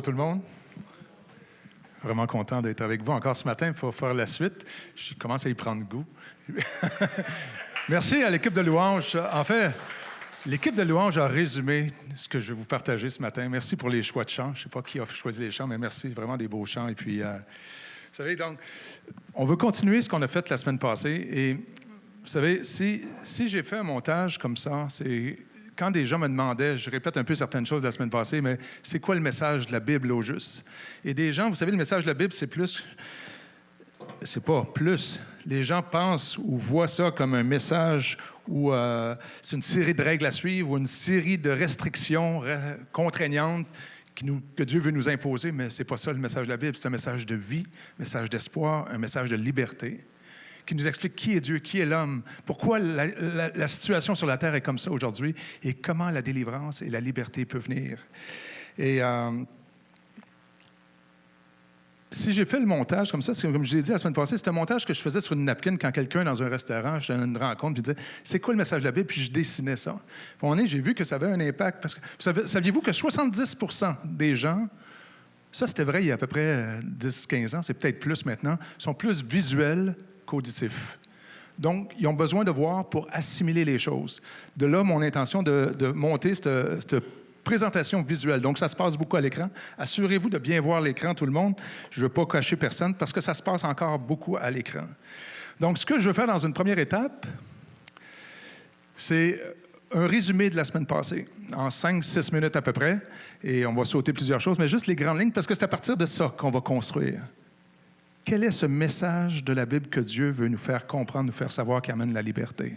tout le monde. Vraiment content d'être avec vous encore ce matin pour faire la suite. Je commence à y prendre goût. Merci à l'équipe de louange. En fait, l'équipe de louange a résumé ce que je vais vous partager ce matin. Merci pour les choix de chants. Je ne sais pas qui a choisi les chants, mais merci. Vraiment des beaux chants. Et puis, vous savez, donc, on veut continuer ce qu'on a fait la semaine passée. Et vous savez, si j'ai fait un montage comme ça, c'est quand des gens me demandaient, je répète un peu certaines choses de la semaine passée, mais c'est quoi le message de la Bible au juste? Et des gens, vous savez, le message de la Bible, c'est plus. C'est pas plus. Les gens pensent ou voient ça comme un message où c'est une série de règles à suivre ou une série de restrictions contraignantes que Dieu veut nous imposer, mais c'est pas ça le message de la Bible. C'est un message de vie, un message d'espoir, un message de liberté, qui nous explique qui est Dieu, qui est l'homme, pourquoi la situation sur la terre est comme ça aujourd'hui et comment la délivrance et la liberté peuvent venir. Et si j'ai fait le montage comme ça, c'est comme je l'ai dit la semaine passée, c'est un montage que je faisais sur une napkin quand quelqu'un dans un restaurant, j'avais une rencontre, puis disait « C'est quoi le message de la Bible? » Puis je dessinais ça. Puis à un moment donné, j'ai vu que ça avait un impact. Parce que saviez-vous que 70% des gens, ça c'était vrai il y a à peu près 10-15 ans, c'est peut-être plus maintenant, sont plus visuels qu'auditifs. Donc, ils ont besoin de voir pour assimiler les choses. De là, mon intention de monter cette présentation visuelle. Donc, ça se passe beaucoup à l'écran. Assurez-vous de bien voir l'écran, tout le monde. Je ne veux pas cacher personne parce que ça se passe encore beaucoup à l'écran. Donc, ce que je veux faire dans une première étape, c'est un résumé de la semaine passée, en 5-6 minutes à peu près. Et on va sauter plusieurs choses, mais juste les grandes lignes parce que c'est à partir de ça qu'on va construire. Quel est ce message de la Bible que Dieu veut nous faire comprendre, nous faire savoir qui amène la liberté?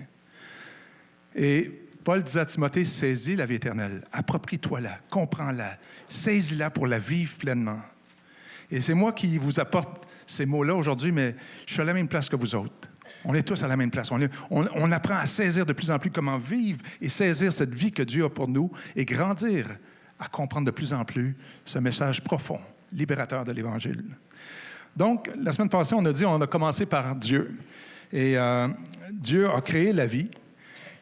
Et Paul disait à Timothée, saisis la vie éternelle, approprie-toi-la, comprends-la, saisis-la pour la vivre pleinement. Et c'est moi qui vous apporte ces mots-là aujourd'hui, mais je suis à la même place que vous autres. On est tous à la même place. On apprend à saisir de plus en plus comment vivre et saisir cette vie que Dieu a pour nous et grandir à comprendre de plus en plus ce message profond, libérateur de l'Évangile. Donc, la semaine passée, on a commencé par Dieu. Et Dieu a créé la vie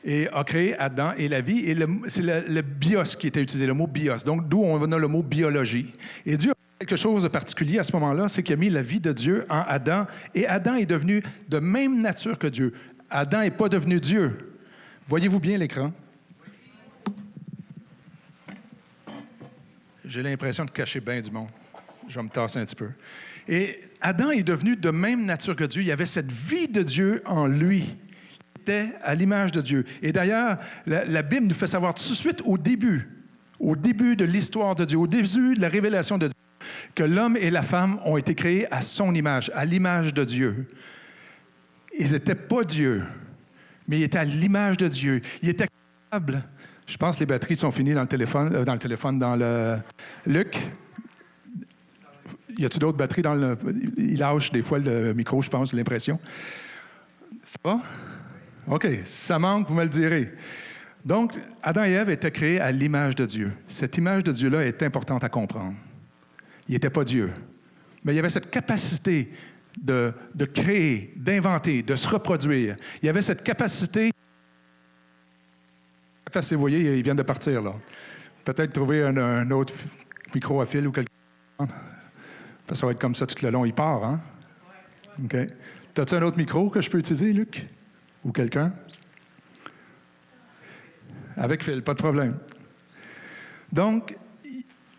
et a créé Adam et la vie. Et c'est le bios qui était utilisé, le mot bios. Donc, d'où on a le mot biologie. Et Dieu a fait quelque chose de particulier à ce moment-là, c'est qu'il a mis la vie de Dieu en Adam. Et Adam est devenu de même nature que Dieu. Adam n'est pas devenu Dieu. Voyez-vous bien l'écran? J'ai l'impression de cacher bien du monde. Je vais me tasser un petit peu. Et Adam est devenu de même nature que Dieu. Il y avait cette vie de Dieu en lui. Il était à l'image de Dieu. Et d'ailleurs, la Bible nous fait savoir tout de suite au début de l'histoire de Dieu, au début de la révélation de Dieu, que l'homme et la femme ont été créés à son image, à l'image de Dieu. Ils n'étaient pas Dieu, mais ils étaient à l'image de Dieu. Ils étaient capables. Je pense que les batteries sont finies dans le Luc. Y a-t-il d'autres batteries dans le... Il lâche des fois le micro, je pense, j'ai l'impression. C'est pas? OK. Si ça manque, vous me le direz. Donc, Adam et Ève étaient créés à l'image de Dieu. Cette image de Dieu-là est importante à comprendre. Il n'était pas Dieu. Mais il y avait cette capacité de créer, d'inventer, de se reproduire. Il y avait cette capacité... Vous voyez, ils viennent de partir, là. Peut-être trouver un autre micro à fil ou quelque chose. Ça va être comme ça tout le long. Il part, hein? OK. T'as-tu un autre micro que je peux utiliser, Luc? Ou quelqu'un? Avec Phil, pas de problème. Donc,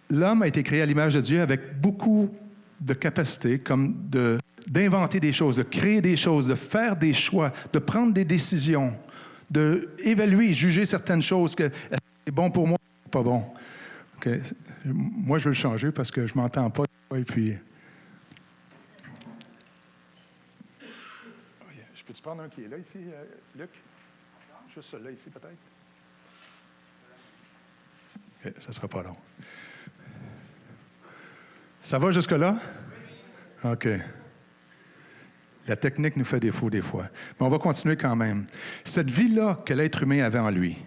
l'homme a été créé à l'image de Dieu avec beaucoup de capacités, comme d'inventer des choses, de créer des choses, de faire des choix, de prendre des décisions, d'évaluer, juger certaines choses, que c'est bon pour moi ou pas bon. OK. Moi, je veux le changer parce que je ne m'entends pas. Et puis... Je peux-tu prendre un qui est là, ici, Luc? Juste celui-là, ici, peut-être? OK, ça ne sera pas long. Ça va jusque-là? OK. La technique nous fait défaut des fois. Mais on va continuer quand même. Cette vie-là que l'être humain avait en lui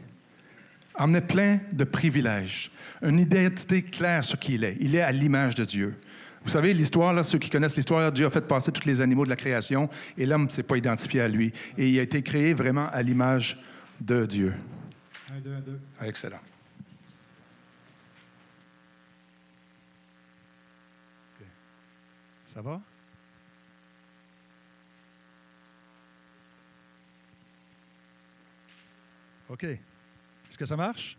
emmenait plein de privilèges, une identité claire sur qui il est. Il est à l'image de Dieu. Vous savez, l'histoire, là, ceux qui connaissent l'histoire, Dieu a fait passer tous les animaux de la création et l'homme ne s'est pas identifié à lui. Et il a été créé vraiment à l'image de Dieu. 1, 2, 1, 2. Excellent. Ça va? OK. Est-ce que ça marche?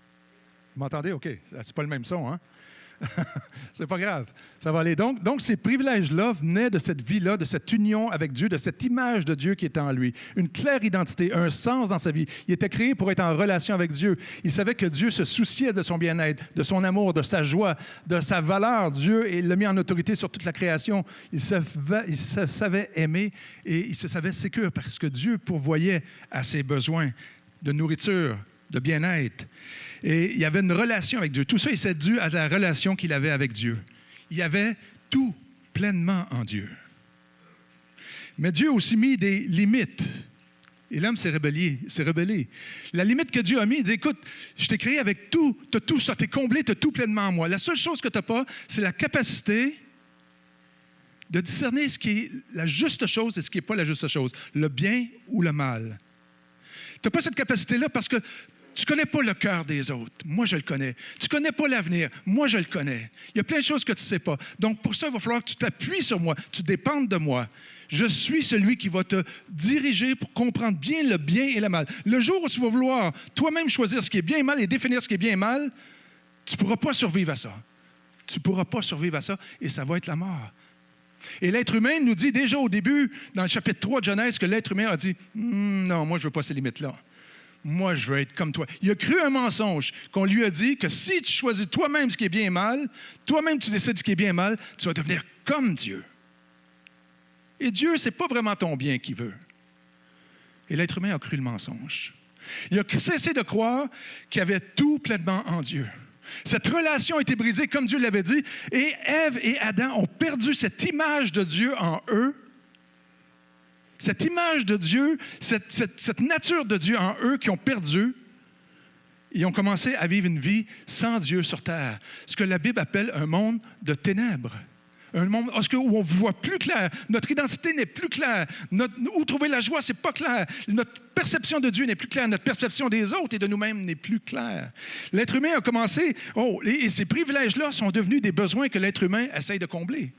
Vous m'entendez? OK. C'est pas le même son, hein? C'est pas grave. Ça va aller. Donc, ces privilèges-là venaient de cette vie-là, de cette union avec Dieu, de cette image de Dieu qui était en lui. Une claire identité, un sens dans sa vie. Il était créé pour être en relation avec Dieu. Il savait que Dieu se souciait de son bien-être, de son amour, de sa joie, de sa valeur. Dieu l'a mis en autorité sur toute la création. Il se savait aimer et il se savait sécure parce que Dieu pourvoyait à ses besoins de nourriture, de bien-être. Et il y avait une relation avec Dieu. Tout ça, c'est dû à la relation qu'il avait avec Dieu. Il y avait tout pleinement en Dieu. Mais Dieu a aussi mis des limites. Et l'homme s'est rebellé. La limite que Dieu a mis, il dit, écoute, je t'ai créé avec tout, tu as tout ça, tu es comblé, tu as tout pleinement en moi. La seule chose que tu n'as pas, c'est la capacité de discerner ce qui est la juste chose et ce qui n'est pas la juste chose, le bien ou le mal. Tu n'as pas cette capacité-là parce que tu ne connais pas le cœur des autres. Moi, je le connais. Tu ne connais pas l'avenir. Moi, je le connais. Il y a plein de choses que tu ne sais pas. Donc, pour ça, il va falloir que tu t'appuies sur moi. Tu dépendes de moi. Je suis celui qui va te diriger pour comprendre bien le bien et le mal. Le jour où tu vas vouloir toi-même choisir ce qui est bien et mal et définir ce qui est bien et mal, tu ne pourras pas survivre à ça. Tu ne pourras pas survivre à ça et ça va être la mort. Et l'être humain nous dit déjà au début, dans le chapitre 3 de Genèse, que l'être humain a dit « Non, moi, je ne veux pas ces limites-là. Moi, je veux être comme toi. » Il a cru un mensonge qu'on lui a dit que si tu choisis toi-même ce qui est bien et mal, toi-même tu décides ce qui est bien et mal, tu vas devenir comme Dieu. Et Dieu, ce n'est pas vraiment ton bien qu'il veut. Et l'être humain a cru le mensonge. Il a cessé de croire qu'il y avait tout pleinement en Dieu. Cette relation a été brisée, comme Dieu l'avait dit, et Ève et Adam ont perdu cette image de Dieu en eux. Cette image de Dieu, cette nature de Dieu en eux qui ont perdu, ils ont commencé à vivre une vie sans Dieu sur terre. Ce que la Bible appelle un monde de ténèbres. Un monde où on ne voit plus clair. Notre identité n'est plus claire. Où trouver la joie, ce n'est pas clair. Notre perception de Dieu n'est plus claire. Notre perception des autres et de nous-mêmes n'est plus claire. L'être humain a commencé... et ces privilèges-là sont devenus des besoins que l'être humain essaye de combler.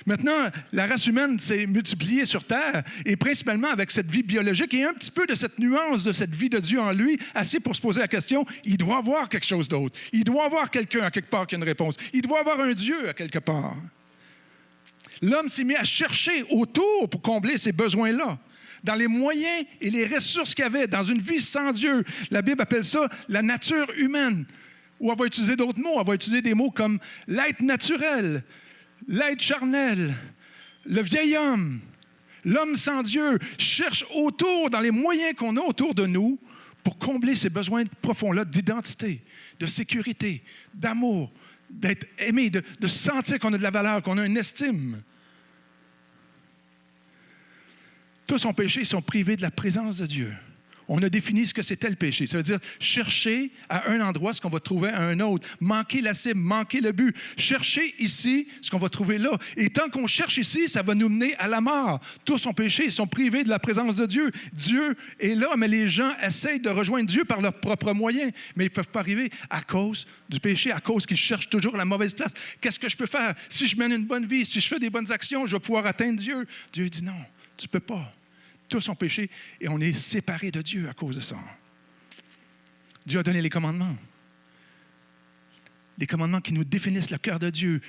Maintenant, la race humaine s'est multipliée sur Terre, et principalement avec cette vie biologique et un petit peu de cette nuance de cette vie de Dieu en lui, assez pour se poser la question, il doit y avoir quelque chose d'autre. Il doit y avoir quelqu'un à quelque part qui a une réponse. Il doit y avoir un Dieu à quelque part. L'homme s'est mis à chercher autour pour combler ces besoins-là, dans les moyens et les ressources qu'il avait, dans une vie sans Dieu. La Bible appelle ça la nature humaine, ou elle va utiliser d'autres mots, elle va utiliser des mots comme l'être naturel, l'être charnel, le vieil homme, l'homme sans Dieu, cherche autour, dans les moyens qu'on a autour de nous, pour combler ces besoins profonds-là d'identité, de sécurité, d'amour, d'être aimé, de sentir qu'on a de la valeur, qu'on a une estime. Tous ont péché, ils sont privés de la présence de Dieu. On a défini ce que c'était le péché. Ça veut dire chercher à un endroit ce qu'on va trouver à un autre. Manquer la cible, manquer le but. Chercher ici ce qu'on va trouver là. Et tant qu'on cherche ici, ça va nous mener à la mort. Tous ont péché, ils sont privés de la présence de Dieu. Dieu est là, mais les gens essayent de rejoindre Dieu par leurs propres moyens. Mais ils ne peuvent pas arriver à cause du péché, à cause qu'ils cherchent toujours la mauvaise place. Qu'est-ce que je peux faire? Si je mène une bonne vie, si je fais des bonnes actions, je vais pouvoir atteindre Dieu. Dieu dit non, tu ne peux pas. Tous ont péché et on est séparés de Dieu à cause de ça. Dieu a donné les commandements. Les commandements qui nous définissent le cœur de Dieu.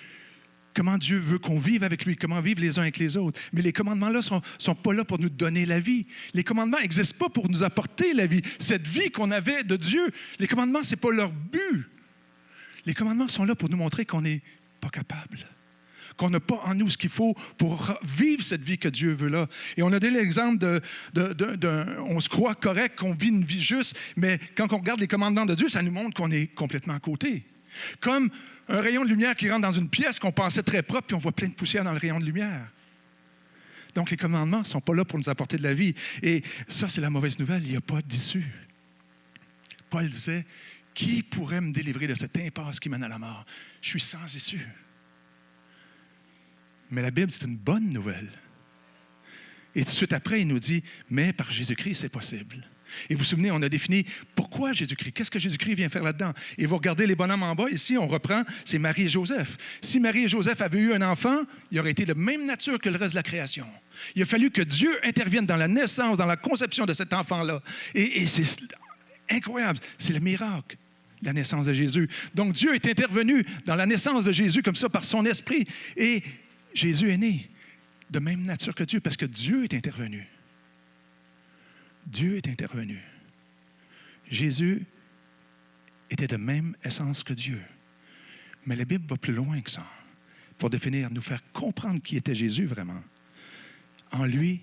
Comment Dieu veut qu'on vive avec lui, comment vivre les uns avec les autres. Mais les commandements-là ne sont pas là pour nous donner la vie. Les commandements n'existent pas pour nous apporter la vie. Cette vie qu'on avait de Dieu, les commandements, ce n'est pas leur but. Les commandements sont là pour nous montrer qu'on n'est pas capable. Qu'on n'a pas en nous ce qu'il faut pour vivre cette vie que Dieu veut là. Et on a donné l'exemple on se croit correct, qu'on vit une vie juste, mais quand on regarde les commandements de Dieu, ça nous montre qu'on est complètement à côté. Comme un rayon de lumière qui rentre dans une pièce qu'on pensait très propre, puis on voit plein de poussière dans le rayon de lumière. Donc les commandements ne sont pas là pour nous apporter de la vie. Et ça, c'est la mauvaise nouvelle, il n'y a pas d'issue. Paul disait, qui pourrait me délivrer de cette impasse qui mène à la mort? Je suis sans issue. Mais la Bible, c'est une bonne nouvelle. Et tout de suite après, il nous dit, mais par Jésus-Christ, c'est possible. Et vous vous souvenez, on a défini pourquoi Jésus-Christ, qu'est-ce que Jésus-Christ vient faire là-dedans. Et vous regardez les bonhommes en bas, ici, on reprend, c'est Marie et Joseph. Si Marie et Joseph avaient eu un enfant, il aurait été de même nature que le reste de la création. Il a fallu que Dieu intervienne dans la naissance, dans la conception de cet enfant-là. Et c'est incroyable, c'est le miracle, la naissance de Jésus. Donc Dieu est intervenu dans la naissance de Jésus comme ça par son esprit. Et Jésus est né de même nature que Dieu parce que Dieu est intervenu. Dieu est intervenu. Jésus était de même essence que Dieu. Mais la Bible va plus loin que ça pour définir, nous faire comprendre qui était Jésus vraiment. En lui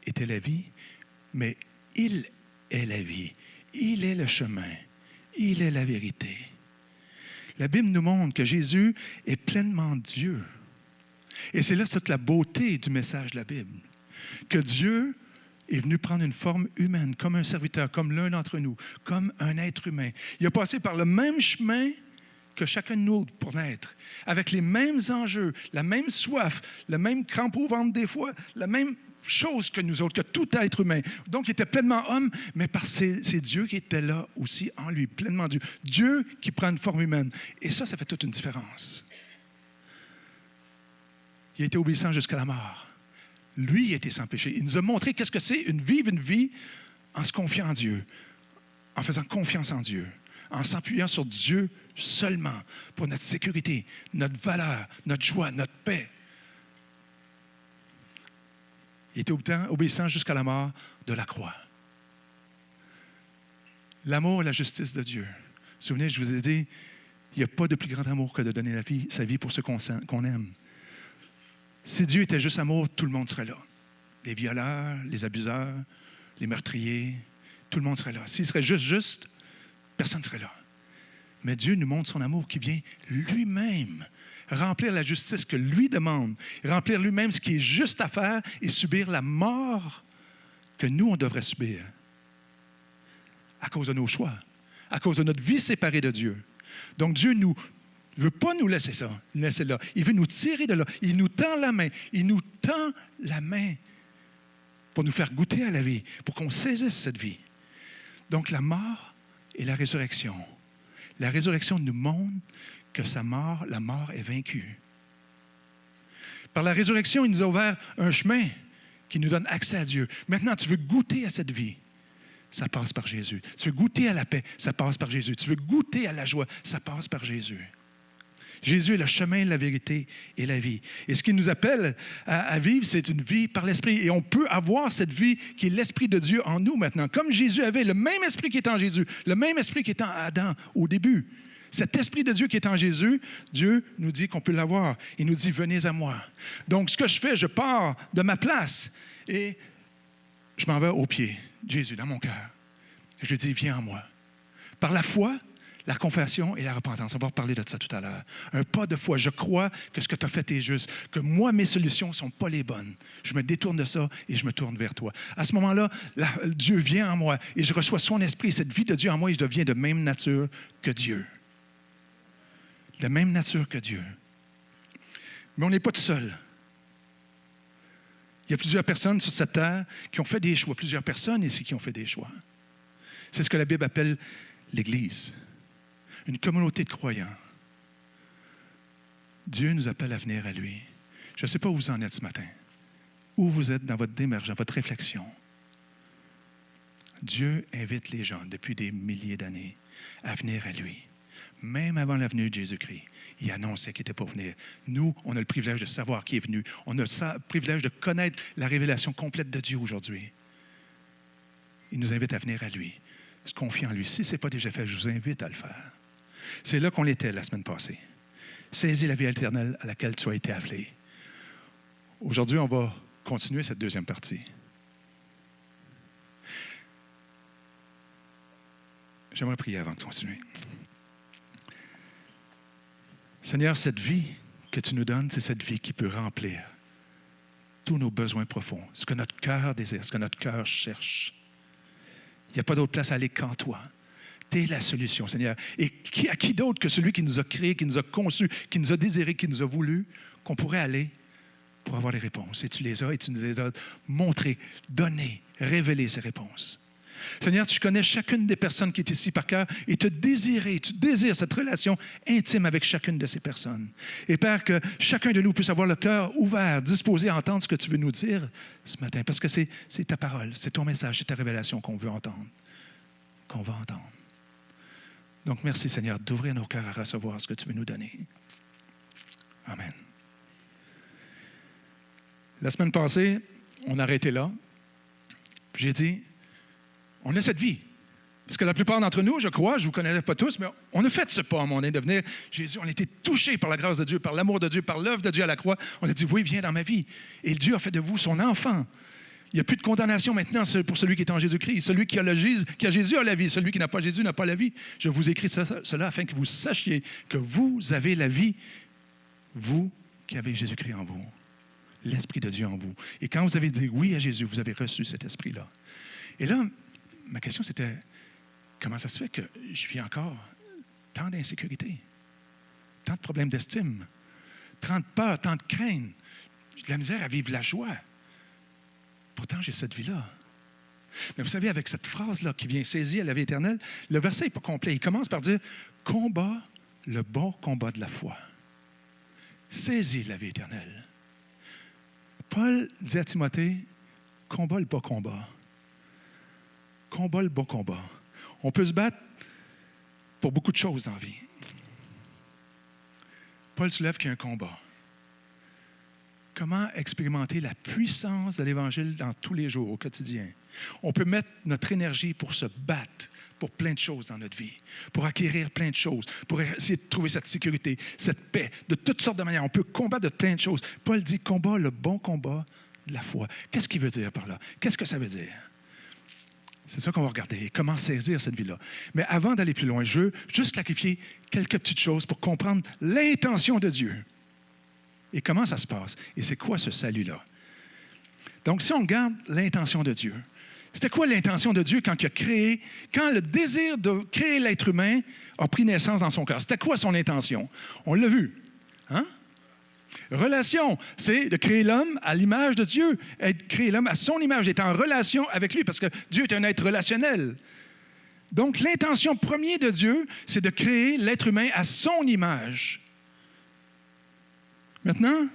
était la vie, mais il est la vie. Il est le chemin. Il est la vérité. La Bible nous montre que Jésus est pleinement Dieu. Et c'est là toute la beauté du message de la Bible. Que Dieu est venu prendre une forme humaine, comme un serviteur, comme l'un d'entre nous, comme un être humain. Il a passé par le même chemin que chacun de nous pour naître, avec les mêmes enjeux, la même soif, le même crampe au ventre des fois, la même chose que nous autres, que tout être humain. Donc, il était pleinement homme, mais c'est Dieu qui était là aussi en lui, pleinement Dieu. Dieu qui prend une forme humaine. Et ça fait toute une différence. Il a été obéissant jusqu'à la mort. Lui, il était sans péché. Il nous a montré qu'est-ce que c'est vivre une vie en se confiant en Dieu, en faisant confiance en Dieu, en s'appuyant sur Dieu seulement pour notre sécurité, notre valeur, notre joie, notre paix. Il était obéissant jusqu'à la mort de la croix. L'amour et la justice de Dieu. Vous vous souvenez, je vous ai dit, il n'y a pas de plus grand amour que de donner sa vie pour ceux qu'on aime. Si Dieu était juste amour, tout le monde serait là. Les violeurs, les abuseurs, les meurtriers, tout le monde serait là. S'il serait juste, personne ne serait là. Mais Dieu nous montre son amour qui vient lui-même remplir la justice que lui demande, remplir lui-même ce qui est juste à faire et subir la mort que nous, on devrait subir à cause de nos choix, à cause de notre vie séparée de Dieu. Donc Dieu ne veut pas nous laisser là. Il veut nous tirer de là. Il nous tend la main. Il nous tend la main pour nous faire goûter à la vie, pour qu'on saisisse cette vie. Donc la mort et la résurrection. La résurrection nous montre que la mort est vaincue. Par la résurrection, il nous a ouvert un chemin qui nous donne accès à Dieu. Maintenant, tu veux goûter à cette vie, ça passe par Jésus. Tu veux goûter à la paix, ça passe par Jésus. Tu veux goûter à la joie, ça passe par Jésus. Jésus est le chemin, la vérité et la vie. Et ce qu'il nous appelle à vivre, c'est une vie par l'Esprit. Et on peut avoir cette vie qui est l'Esprit de Dieu en nous maintenant. Comme Jésus avait le même Esprit qui est en Jésus, le même Esprit qui est en Adam au début. Cet Esprit de Dieu qui est en Jésus, Dieu nous dit qu'on peut l'avoir. Il nous dit, venez à moi. Donc, ce que je fais, je pars de ma place et je m'en vais aux pieds de Jésus, dans mon cœur. Je lui dis, viens en moi. Par la foi, la confession et la repentance. On va reparler de ça tout à l'heure. Un pas de foi. Je crois que ce que tu as fait est juste, que moi, mes solutions ne sont pas les bonnes. Je me détourne de ça et je me tourne vers toi. À ce moment-là, Dieu vient en moi et je reçois son esprit. Cette vie de Dieu en moi, et je deviens de même nature que Dieu. De même nature que Dieu. Mais on n'est pas tout seul. Il y a plusieurs personnes sur cette terre qui ont fait des choix. Plusieurs personnes ici qui ont fait des choix. C'est ce que la Bible appelle l'Église. Une communauté de croyants. Dieu nous appelle à venir à lui. Je ne sais pas où vous en êtes ce matin. Où vous êtes dans votre démarche, dans votre réflexion. Dieu invite les gens depuis des milliers d'années à venir à lui. Même avant la venue de Jésus-Christ, il annonçait qu'il était pour venir. Nous, on a le privilège de savoir qui est venu. On a le privilège de connaître la révélation complète de Dieu aujourd'hui. Il nous invite à venir à lui, se confier en lui. Si ce n'est pas déjà fait, je vous invite à le faire. C'est là qu'on était la semaine passée. Saisis la vie éternelle à laquelle tu as été appelé. Aujourd'hui, on va continuer cette deuxième partie. J'aimerais prier avant de continuer. Seigneur, cette vie que tu nous donnes, c'est cette vie qui peut remplir tous nos besoins profonds, ce que notre cœur désire, ce que notre cœur cherche. Il n'y a pas d'autre place à aller qu'en toi. Tu es la solution, Seigneur. Et à qui d'autre que celui qui nous a créés, qui nous a conçus, qui nous a désirés, qui nous a voulu, qu'on pourrait aller pour avoir les réponses. Et tu les as, et tu nous les as montrées, données, révélées ces réponses. Seigneur, tu connais chacune des personnes qui est ici par cœur et tu désires cette relation intime avec chacune de ces personnes. Et Père, que chacun de nous puisse avoir le cœur ouvert, disposé à entendre ce que tu veux nous dire ce matin, parce que c'est ta parole, c'est ton message, c'est ta révélation qu'on veut entendre, qu'on va entendre. Donc, merci Seigneur d'ouvrir nos cœurs à recevoir ce que tu veux nous donner. Amen. La semaine passée, on a arrêté là. J'ai dit, on a cette vie. Parce que la plupart d'entre nous, je crois, je ne vous connais pas tous, mais on a fait ce pas à un moment donné de venir. Jésus, on a été touchés par la grâce de Dieu, par l'amour de Dieu, par l'œuvre de Dieu à la croix. On a dit, oui, viens dans ma vie. Et Dieu a fait de vous son enfant. Il n'y a plus de condamnation maintenant pour celui qui est en Jésus-Christ. Celui qui a Jésus a la vie. Celui qui n'a pas Jésus n'a pas la vie. Je vous écris cela afin que vous sachiez que vous avez la vie, vous qui avez Jésus-Christ en vous, l'Esprit de Dieu en vous. Et quand vous avez dit oui à Jésus, vous avez reçu cet Esprit-là. Et là, ma question c'était, comment ça se fait que je vis encore tant d'insécurité, tant de problèmes d'estime, tant de peur, tant de crainte, j'ai de la misère à vivre la joie. Pourtant, j'ai cette vie-là. Mais vous savez, avec cette phrase-là qui vient saisir la vie éternelle, le verset n'est pas complet. Il commence par dire « Combat le bon combat de la foi. » Saisis la vie éternelle. Paul dit à Timothée « Combat le bon combat. » Combat le bon combat. On peut se battre pour beaucoup de choses dans la vie. Paul soulève qu'il y a un combat. Comment expérimenter la puissance de l'Évangile dans tous les jours, au quotidien? On peut mettre notre énergie pour se battre pour plein de choses dans notre vie, pour acquérir plein de choses, pour essayer de trouver cette sécurité, cette paix, de toutes sortes de manières. On peut combattre de plein de choses. Paul dit « combat le bon combat de la foi ». Qu'est-ce qu'il veut dire par là? Qu'est-ce que ça veut dire? C'est ça qu'on va regarder. Comment saisir cette vie-là. Mais avant d'aller plus loin, je veux juste clarifier quelques petites choses pour comprendre l'intention de Dieu. Et comment ça se passe? Et c'est quoi ce salut-là? Donc, si on regarde l'intention de Dieu, c'était quoi l'intention de Dieu quand le désir de créer l'être humain a pris naissance dans son cœur? C'était quoi son intention? On l'a vu. Hein? Relation, c'est de créer l'homme à l'image de Dieu, créer l'homme à son image, d'être en relation avec lui, parce que Dieu est un être relationnel. Donc, l'intention première de Dieu, c'est de créer l'être humain à son image. Maintenant,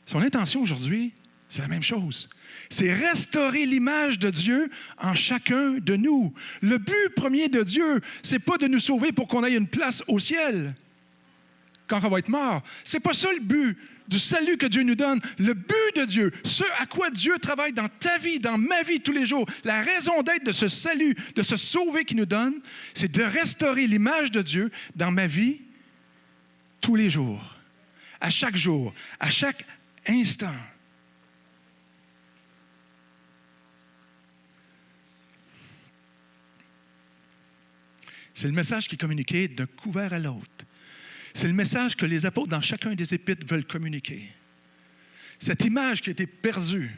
son intention aujourd'hui, c'est la même chose. C'est restaurer l'image de Dieu en chacun de nous. Le but premier de Dieu, c'est pas de nous sauver pour qu'on ait une place au ciel quand on va être mort. C'est pas ça le but du salut que Dieu nous donne. Le but de Dieu, ce à quoi Dieu travaille dans ta vie, dans ma vie tous les jours, la raison d'être de ce salut, de ce sauver qu'il nous donne, c'est de restaurer l'image de Dieu dans ma vie tous les jours. À chaque jour, à chaque instant. C'est le message qui est communiqué d'un couvert à l'autre. C'est le message que les apôtres, dans chacun des épîtres, veulent communiquer. Cette image qui a été perdue,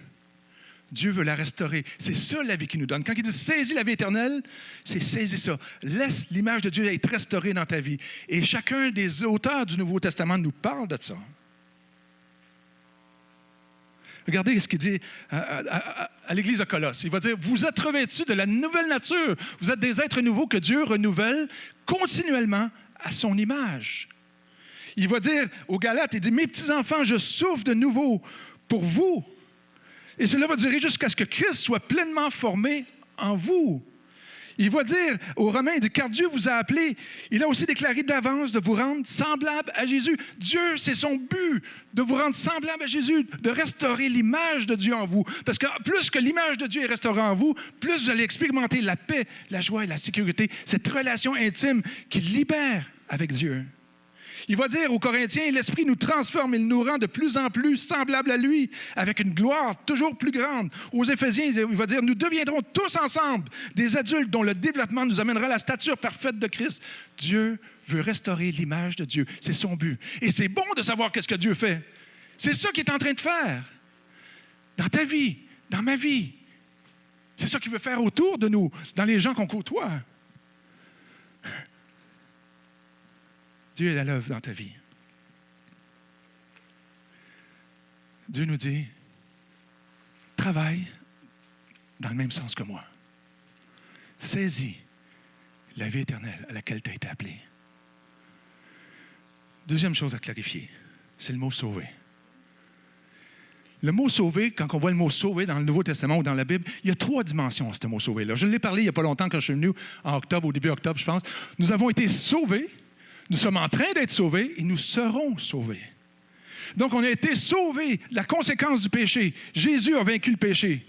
Dieu veut la restaurer. C'est ça la vie qu'il nous donne. Quand il dit « saisis la vie éternelle », c'est « saisis ça ». Laisse l'image de Dieu être restaurée dans ta vie. Et chacun des auteurs du Nouveau Testament nous parle de ça. Regardez ce qu'il dit à l'Église de Colosse. Il va dire, vous êtes revêtus de la nouvelle nature. Vous êtes des êtres nouveaux que Dieu renouvelle continuellement à son image. Il va dire aux Galates, il dit, mes petits-enfants, je souffre de nouveau pour vous. Et cela va durer jusqu'à ce que Christ soit pleinement formé en vous. Il va dire aux Romains, il dit, car Dieu vous a appelé, il a aussi déclaré d'avance de vous rendre semblable à Jésus. Dieu, c'est son but, de vous rendre semblable à Jésus, de restaurer l'image de Dieu en vous. Parce que plus que l'image de Dieu est restaurée en vous, plus vous allez expérimenter la paix, la joie et la sécurité, cette relation intime qui libère avec Dieu. Il va dire aux Corinthiens, l'Esprit nous transforme, il nous rend de plus en plus semblables à lui, avec une gloire toujours plus grande. Aux Éphésiens, il va dire, nous deviendrons tous ensemble des adultes dont le développement nous amènera à la stature parfaite de Christ. Dieu veut restaurer l'image de Dieu. C'est son but. Et c'est bon de savoir qu'est-ce que Dieu fait. C'est ça qu'il est en train de faire. Dans ta vie, dans ma vie. C'est ça qu'il veut faire autour de nous, dans les gens qu'on côtoie. Dieu est à l'œuvre dans ta vie. Dieu nous dit, travaille dans le même sens que moi. Saisis la vie éternelle à laquelle tu as été appelé. Deuxième chose à clarifier, c'est le mot « sauver ». Le mot « sauver », quand on voit le mot « sauver » dans le Nouveau Testament ou dans la Bible, il y a 3 dimensions à ce mot « sauver ». Je l'ai parlé il n'y a pas longtemps quand je suis venu, en octobre, au début octobre, je pense. Nous avons été sauvés, nous sommes en train d'être sauvés et nous serons sauvés. Donc, on a été sauvés, la conséquence du péché. Jésus a vaincu le péché.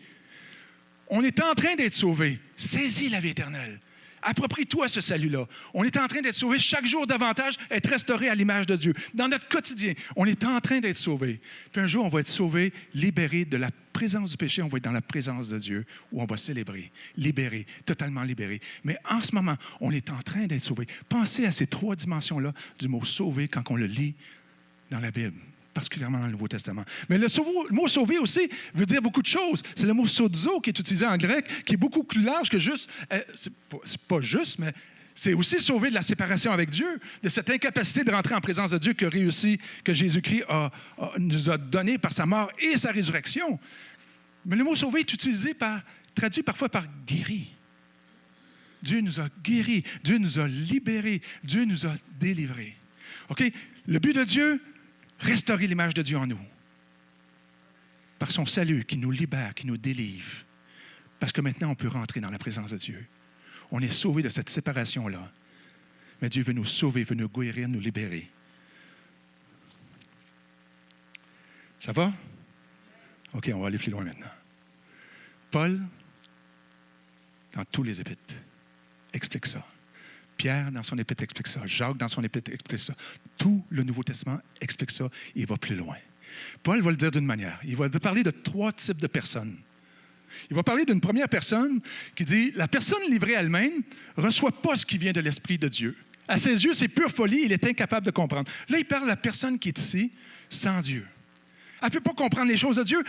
On est en train d'être sauvés. Saisis la vie éternelle. Approprie-toi ce salut-là. On est en train d'être sauvés chaque jour davantage, être restauré à l'image de Dieu. Dans notre quotidien, on est en train d'être sauvés. Puis un jour, on va être sauvés, libérés de la présence du péché. On va être dans la présence de Dieu, où on va célébrer, libérés, totalement libérés. Mais en ce moment, on est en train d'être sauvés. Pensez à ces 3 dimensions-là du mot « sauver » quand on le lit dans la Bible, particulièrement dans le Nouveau Testament. Mais le mot « sauver » aussi veut dire beaucoup de choses. C'est le mot « sozo » qui est utilisé en grec, qui est beaucoup plus large que juste... c'est pas juste, mais c'est aussi sauver de la séparation avec Dieu, de cette incapacité de rentrer en présence de Dieu que Jésus-Christ nous a donné par sa mort et sa résurrection. Mais le mot « sauver » est traduit parfois par « guéri ». Dieu nous a guéris, Dieu nous a libérés, Dieu nous a délivrés. OK? Le but de Dieu, restaurer l'image de Dieu en nous. Par son salut qui nous libère, qui nous délivre. Parce que maintenant, on peut rentrer dans la présence de Dieu. On est sauvé de cette séparation-là. Mais Dieu veut nous sauver, veut nous guérir, nous libérer. Ça va? OK, on va aller plus loin maintenant. Paul, dans tous les épîtres, explique ça. Pierre, dans son épître, explique ça. Jacques, dans son épître, explique ça. Tout le Nouveau Testament explique ça et il va plus loin. Paul va le dire d'une manière. Il va parler de 3 types de personnes. Il va parler d'une première personne qui dit « La personne livrée à elle-même ne reçoit pas ce qui vient de l'Esprit de Dieu. À ses yeux, c'est pure folie, il est incapable de comprendre. » Là, il parle de la personne qui est ici sans Dieu. Elle ne peut pas comprendre les choses de Dieu.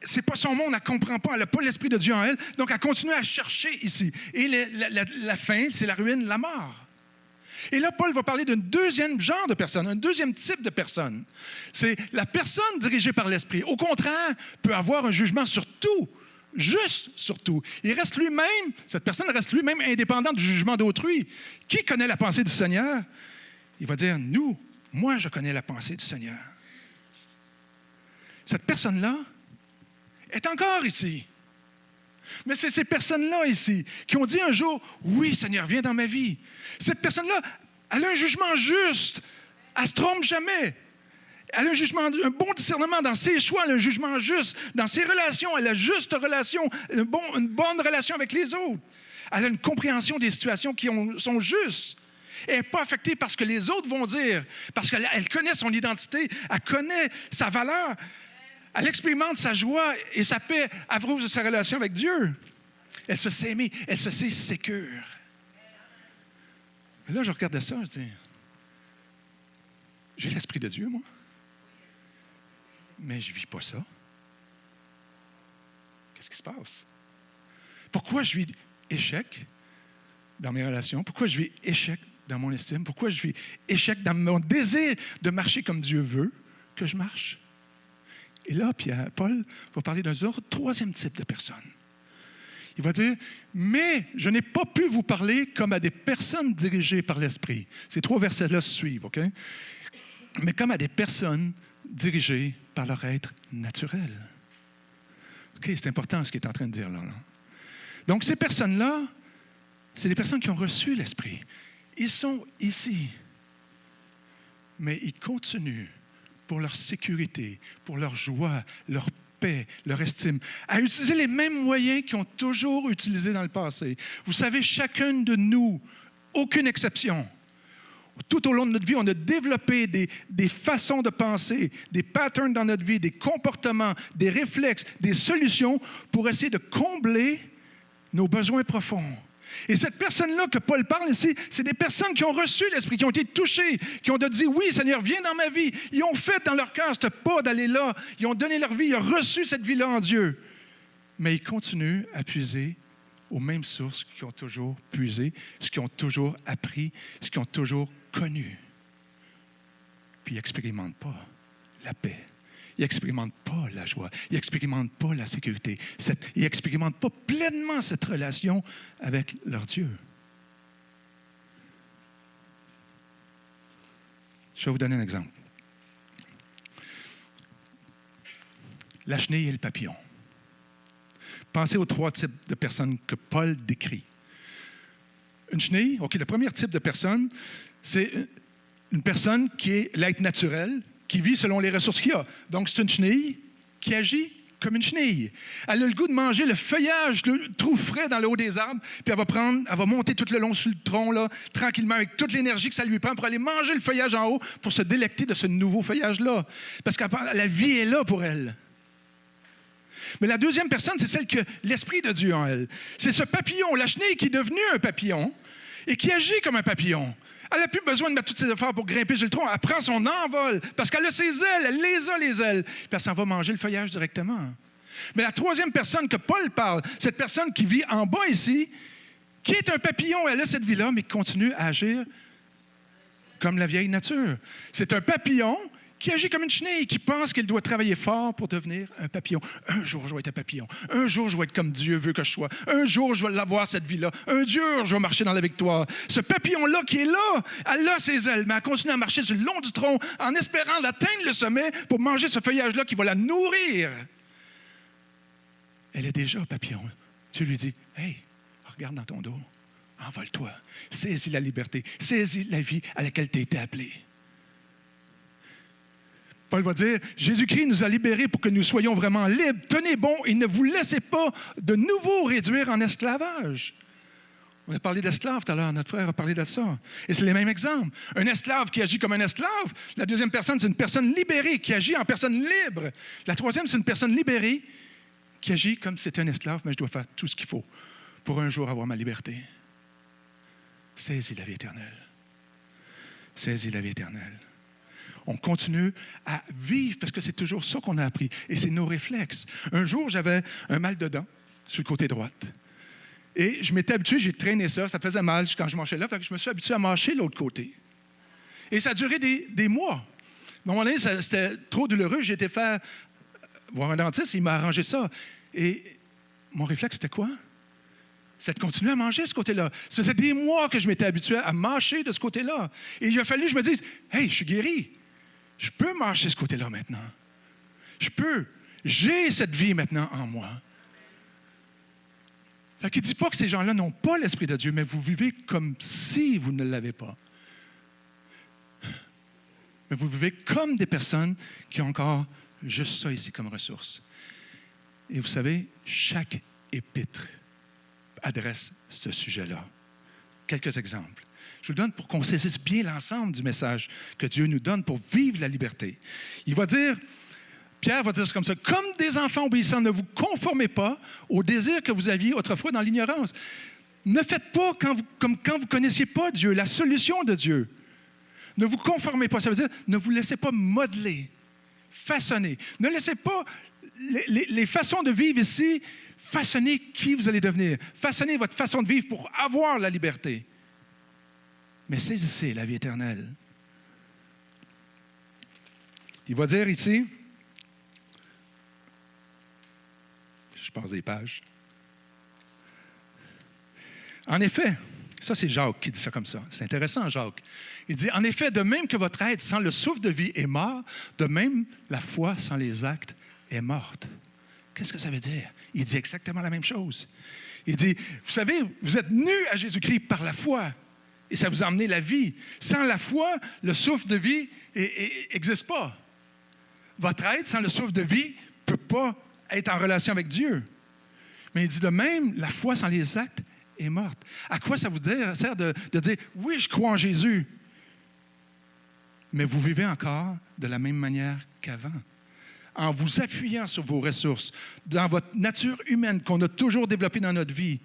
Ce n'est pas son monde, elle ne comprend pas, elle n'a pas l'Esprit de Dieu en elle, donc elle continue à chercher ici. Et la fin, c'est la ruine, la mort. Et là, Paul va parler d'un deuxième genre de personne, un deuxième type de personne. C'est la personne dirigée par l'Esprit. Au contraire, peut avoir un jugement sur tout, juste sur tout. Cette personne reste lui-même indépendante du jugement d'autrui. Qui connaît la pensée du Seigneur? Il va dire, moi, je connais la pensée du Seigneur. Cette personne-là est encore ici. Mais c'est ces personnes-là ici qui ont dit un jour, « Oui, Seigneur, viens dans ma vie. » Cette personne-là, elle a un jugement juste. Elle ne se trompe jamais. Elle a un bon discernement dans ses choix, elle a un jugement juste. Dans ses relations, elle a juste relation, une bonne relation avec les autres. Elle a une compréhension des situations qui sont justes. Elle n'est pas affectée par ce que les autres vont dire, parce qu'elle connaît son identité, elle connaît sa valeur. Elle expérimente sa joie et sa paix à cause de sa relation avec Dieu. Elle se sait aimée, elle se sait sécure. Mais là, je regardais ça, je dis, j'ai l'Esprit de Dieu, moi. Mais je ne vis pas ça. Qu'est-ce qui se passe? Pourquoi je vis échec dans mes relations? Pourquoi je vis échec dans mon estime? Pourquoi je vis échec dans mon désir de marcher comme Dieu veut que je marche? Et là, Paul va parler d'un autre, 3e type de personne. Il va dire, mais je n'ai pas pu vous parler comme à des personnes dirigées par l'Esprit. Ces 3 versets-là suivent, OK? Mais comme à des personnes dirigées par leur être naturel. OK, c'est important ce qu'il est en train de dire là. Donc, ces personnes-là, c'est les personnes qui ont reçu l'Esprit. Ils sont ici, mais ils continuent pour leur sécurité, pour leur joie, leur paix, leur estime, à utiliser les mêmes moyens qu'ils ont toujours utilisés dans le passé. Vous savez, chacun de nous, aucune exception, tout au long de notre vie, on a développé des façons de penser, des patterns dans notre vie, des comportements, des réflexes, des solutions pour essayer de combler nos besoins profonds. Et cette personne-là que Paul parle ici, c'est des personnes qui ont reçu l'Esprit, qui ont été touchées, qui ont dit « Oui, Seigneur, viens dans ma vie. » Ils ont fait dans leur cœur ce pas d'aller là. Ils ont donné leur vie, ils ont reçu cette vie-là en Dieu. Mais ils continuent à puiser aux mêmes sources qu'ils ont toujours puisé, ce qu'ils ont toujours appris, ce qu'ils ont toujours connu. Puis ils n'expérimentent pas la paix. il n'expérimente pas la joie, il n'expérimente pas la sécurité, il n'expérimente pas pleinement cette relation avec leur Dieu. Je vais vous donner un exemple. La chenille et le papillon. Pensez aux 3 types de personnes que Paul décrit. Une chenille, OK, le premier type de personne, c'est une personne qui est l'être naturel, qui vit selon les ressources qu'il a. Donc, c'est une chenille qui agit comme une chenille. Elle a le goût de manger le feuillage trop frais dans le haut des arbres, puis elle va monter tout le long sur le tronc, là, tranquillement, avec toute l'énergie que ça lui prend pour aller manger le feuillage en haut, pour se délecter de ce nouveau feuillage-là. Parce que la vie est là pour elle. Mais la deuxième personne, c'est celle que l'Esprit de Dieu en elle. C'est ce papillon, la chenille qui est devenue un papillon et qui agit comme un papillon. Elle n'a plus besoin de mettre toutes ses efforts pour grimper sur le tronc. Elle prend son envol parce qu'elle a ses ailes, elle les ailes. Puis elle s'en va manger le feuillage directement. Mais la troisième personne que Paul parle, cette personne qui vit en bas ici, qui est un papillon, elle a cette vie-là, mais qui continue à agir comme la vieille nature. C'est un papillon qui agit comme une chenille, qui pense qu'il doit travailler fort pour devenir un papillon. Un jour, je vais être un papillon. Un jour, je vais être comme Dieu veut que je sois. Un jour, je vais l'avoir, cette vie-là. Un jour, je vais marcher dans la victoire. Ce papillon-là qui est là, elle a ses ailes, mais elle continue à marcher sur le long du tronc en espérant d'atteindre le sommet pour manger ce feuillage-là qui va la nourrir. Elle est déjà un papillon. Tu lui dis, « Hey, regarde dans ton dos. Envole-toi. Saisis la liberté. Saisis la vie à laquelle tu as été appelé. » Paul va dire, Jésus-Christ nous a libérés pour que nous soyons vraiment libres. Tenez bon et ne vous laissez pas de nouveau réduire en esclavage. On a parlé d'esclave tout à l'heure, notre frère a parlé de ça. Et c'est les mêmes exemples. Un esclave qui agit comme un esclave. La deuxième personne, c'est une personne libérée qui agit en personne libre. La troisième, c'est une personne libérée qui agit comme si c'était un esclave, mais je dois faire tout ce qu'il faut pour un jour avoir ma liberté. Saisis la vie éternelle. Saisis la vie éternelle. On continue à vivre parce que c'est toujours ça qu'on a appris. Et c'est nos réflexes. Un jour, j'avais un mal de dents sur le côté droit. Et je m'étais habitué, j'ai traîné ça, ça faisait mal quand je marchais là, fait que je me suis habitué à marcher l'autre côté. Et ça a duré des mois. À un moment donné, c'était trop douloureux, j'ai été faire voir un dentiste, il m'a arrangé ça. Et mon réflexe, c'était quoi? C'est de continuer à manger ce côté-là. Ça faisait des mois que je m'étais habitué à mâcher de ce côté-là. Et il a fallu que je me dise, « Hey, je suis guéri. Je peux mâcher ce côté-là maintenant. Je peux. J'ai cette vie maintenant en moi. » Fait qu'il ne dit pas que ces gens-là n'ont pas l'Esprit de Dieu, mais vous vivez comme si vous ne l'avez pas. Mais vous vivez comme des personnes qui ont encore juste ça ici comme ressource. Et vous savez, chaque épître adresse ce sujet-là. Quelques exemples. Je vous le donne pour qu'on saisisse bien l'ensemble du message que Dieu nous donne pour vivre la liberté. Il va dire, Pierre va dire comme ça, « Comme des enfants obéissants, ne vous conformez pas aux désirs que vous aviez autrefois dans l'ignorance. Ne faites pas comme quand vous ne connaissiez pas Dieu, la solution de Dieu. Ne vous conformez pas. Ça veut dire, ne vous laissez pas modeler, façonner. Ne laissez pas les façons de vivre ici façonner qui vous allez devenir. Façonnez votre façon de vivre pour avoir la liberté. Mais saisissez la vie éternelle. » Il va dire ici, je passe des pages. En effet, ça c'est Jacques qui dit ça comme ça. C'est intéressant, Jacques. Il dit, « En effet, de même que votre être sans le souffle de vie est mort, de même la foi sans les actes est morte. » Qu'est-ce que ça veut dire? Il dit exactement la même chose. Il dit, vous savez, vous êtes nus à Jésus-Christ par la foi. Et ça vous a emmené la vie. Sans la foi, le souffle de vie n'existe pas. Votre être sans le souffle de vie ne peut pas être en relation avec Dieu. Mais il dit de même, la foi sans les actes est morte. À quoi ça vous sert de dire, oui, je crois en Jésus, mais vous vivez encore de la même manière qu'avant, en vous appuyant sur vos ressources, dans votre nature humaine qu'on a toujours développée dans notre vie.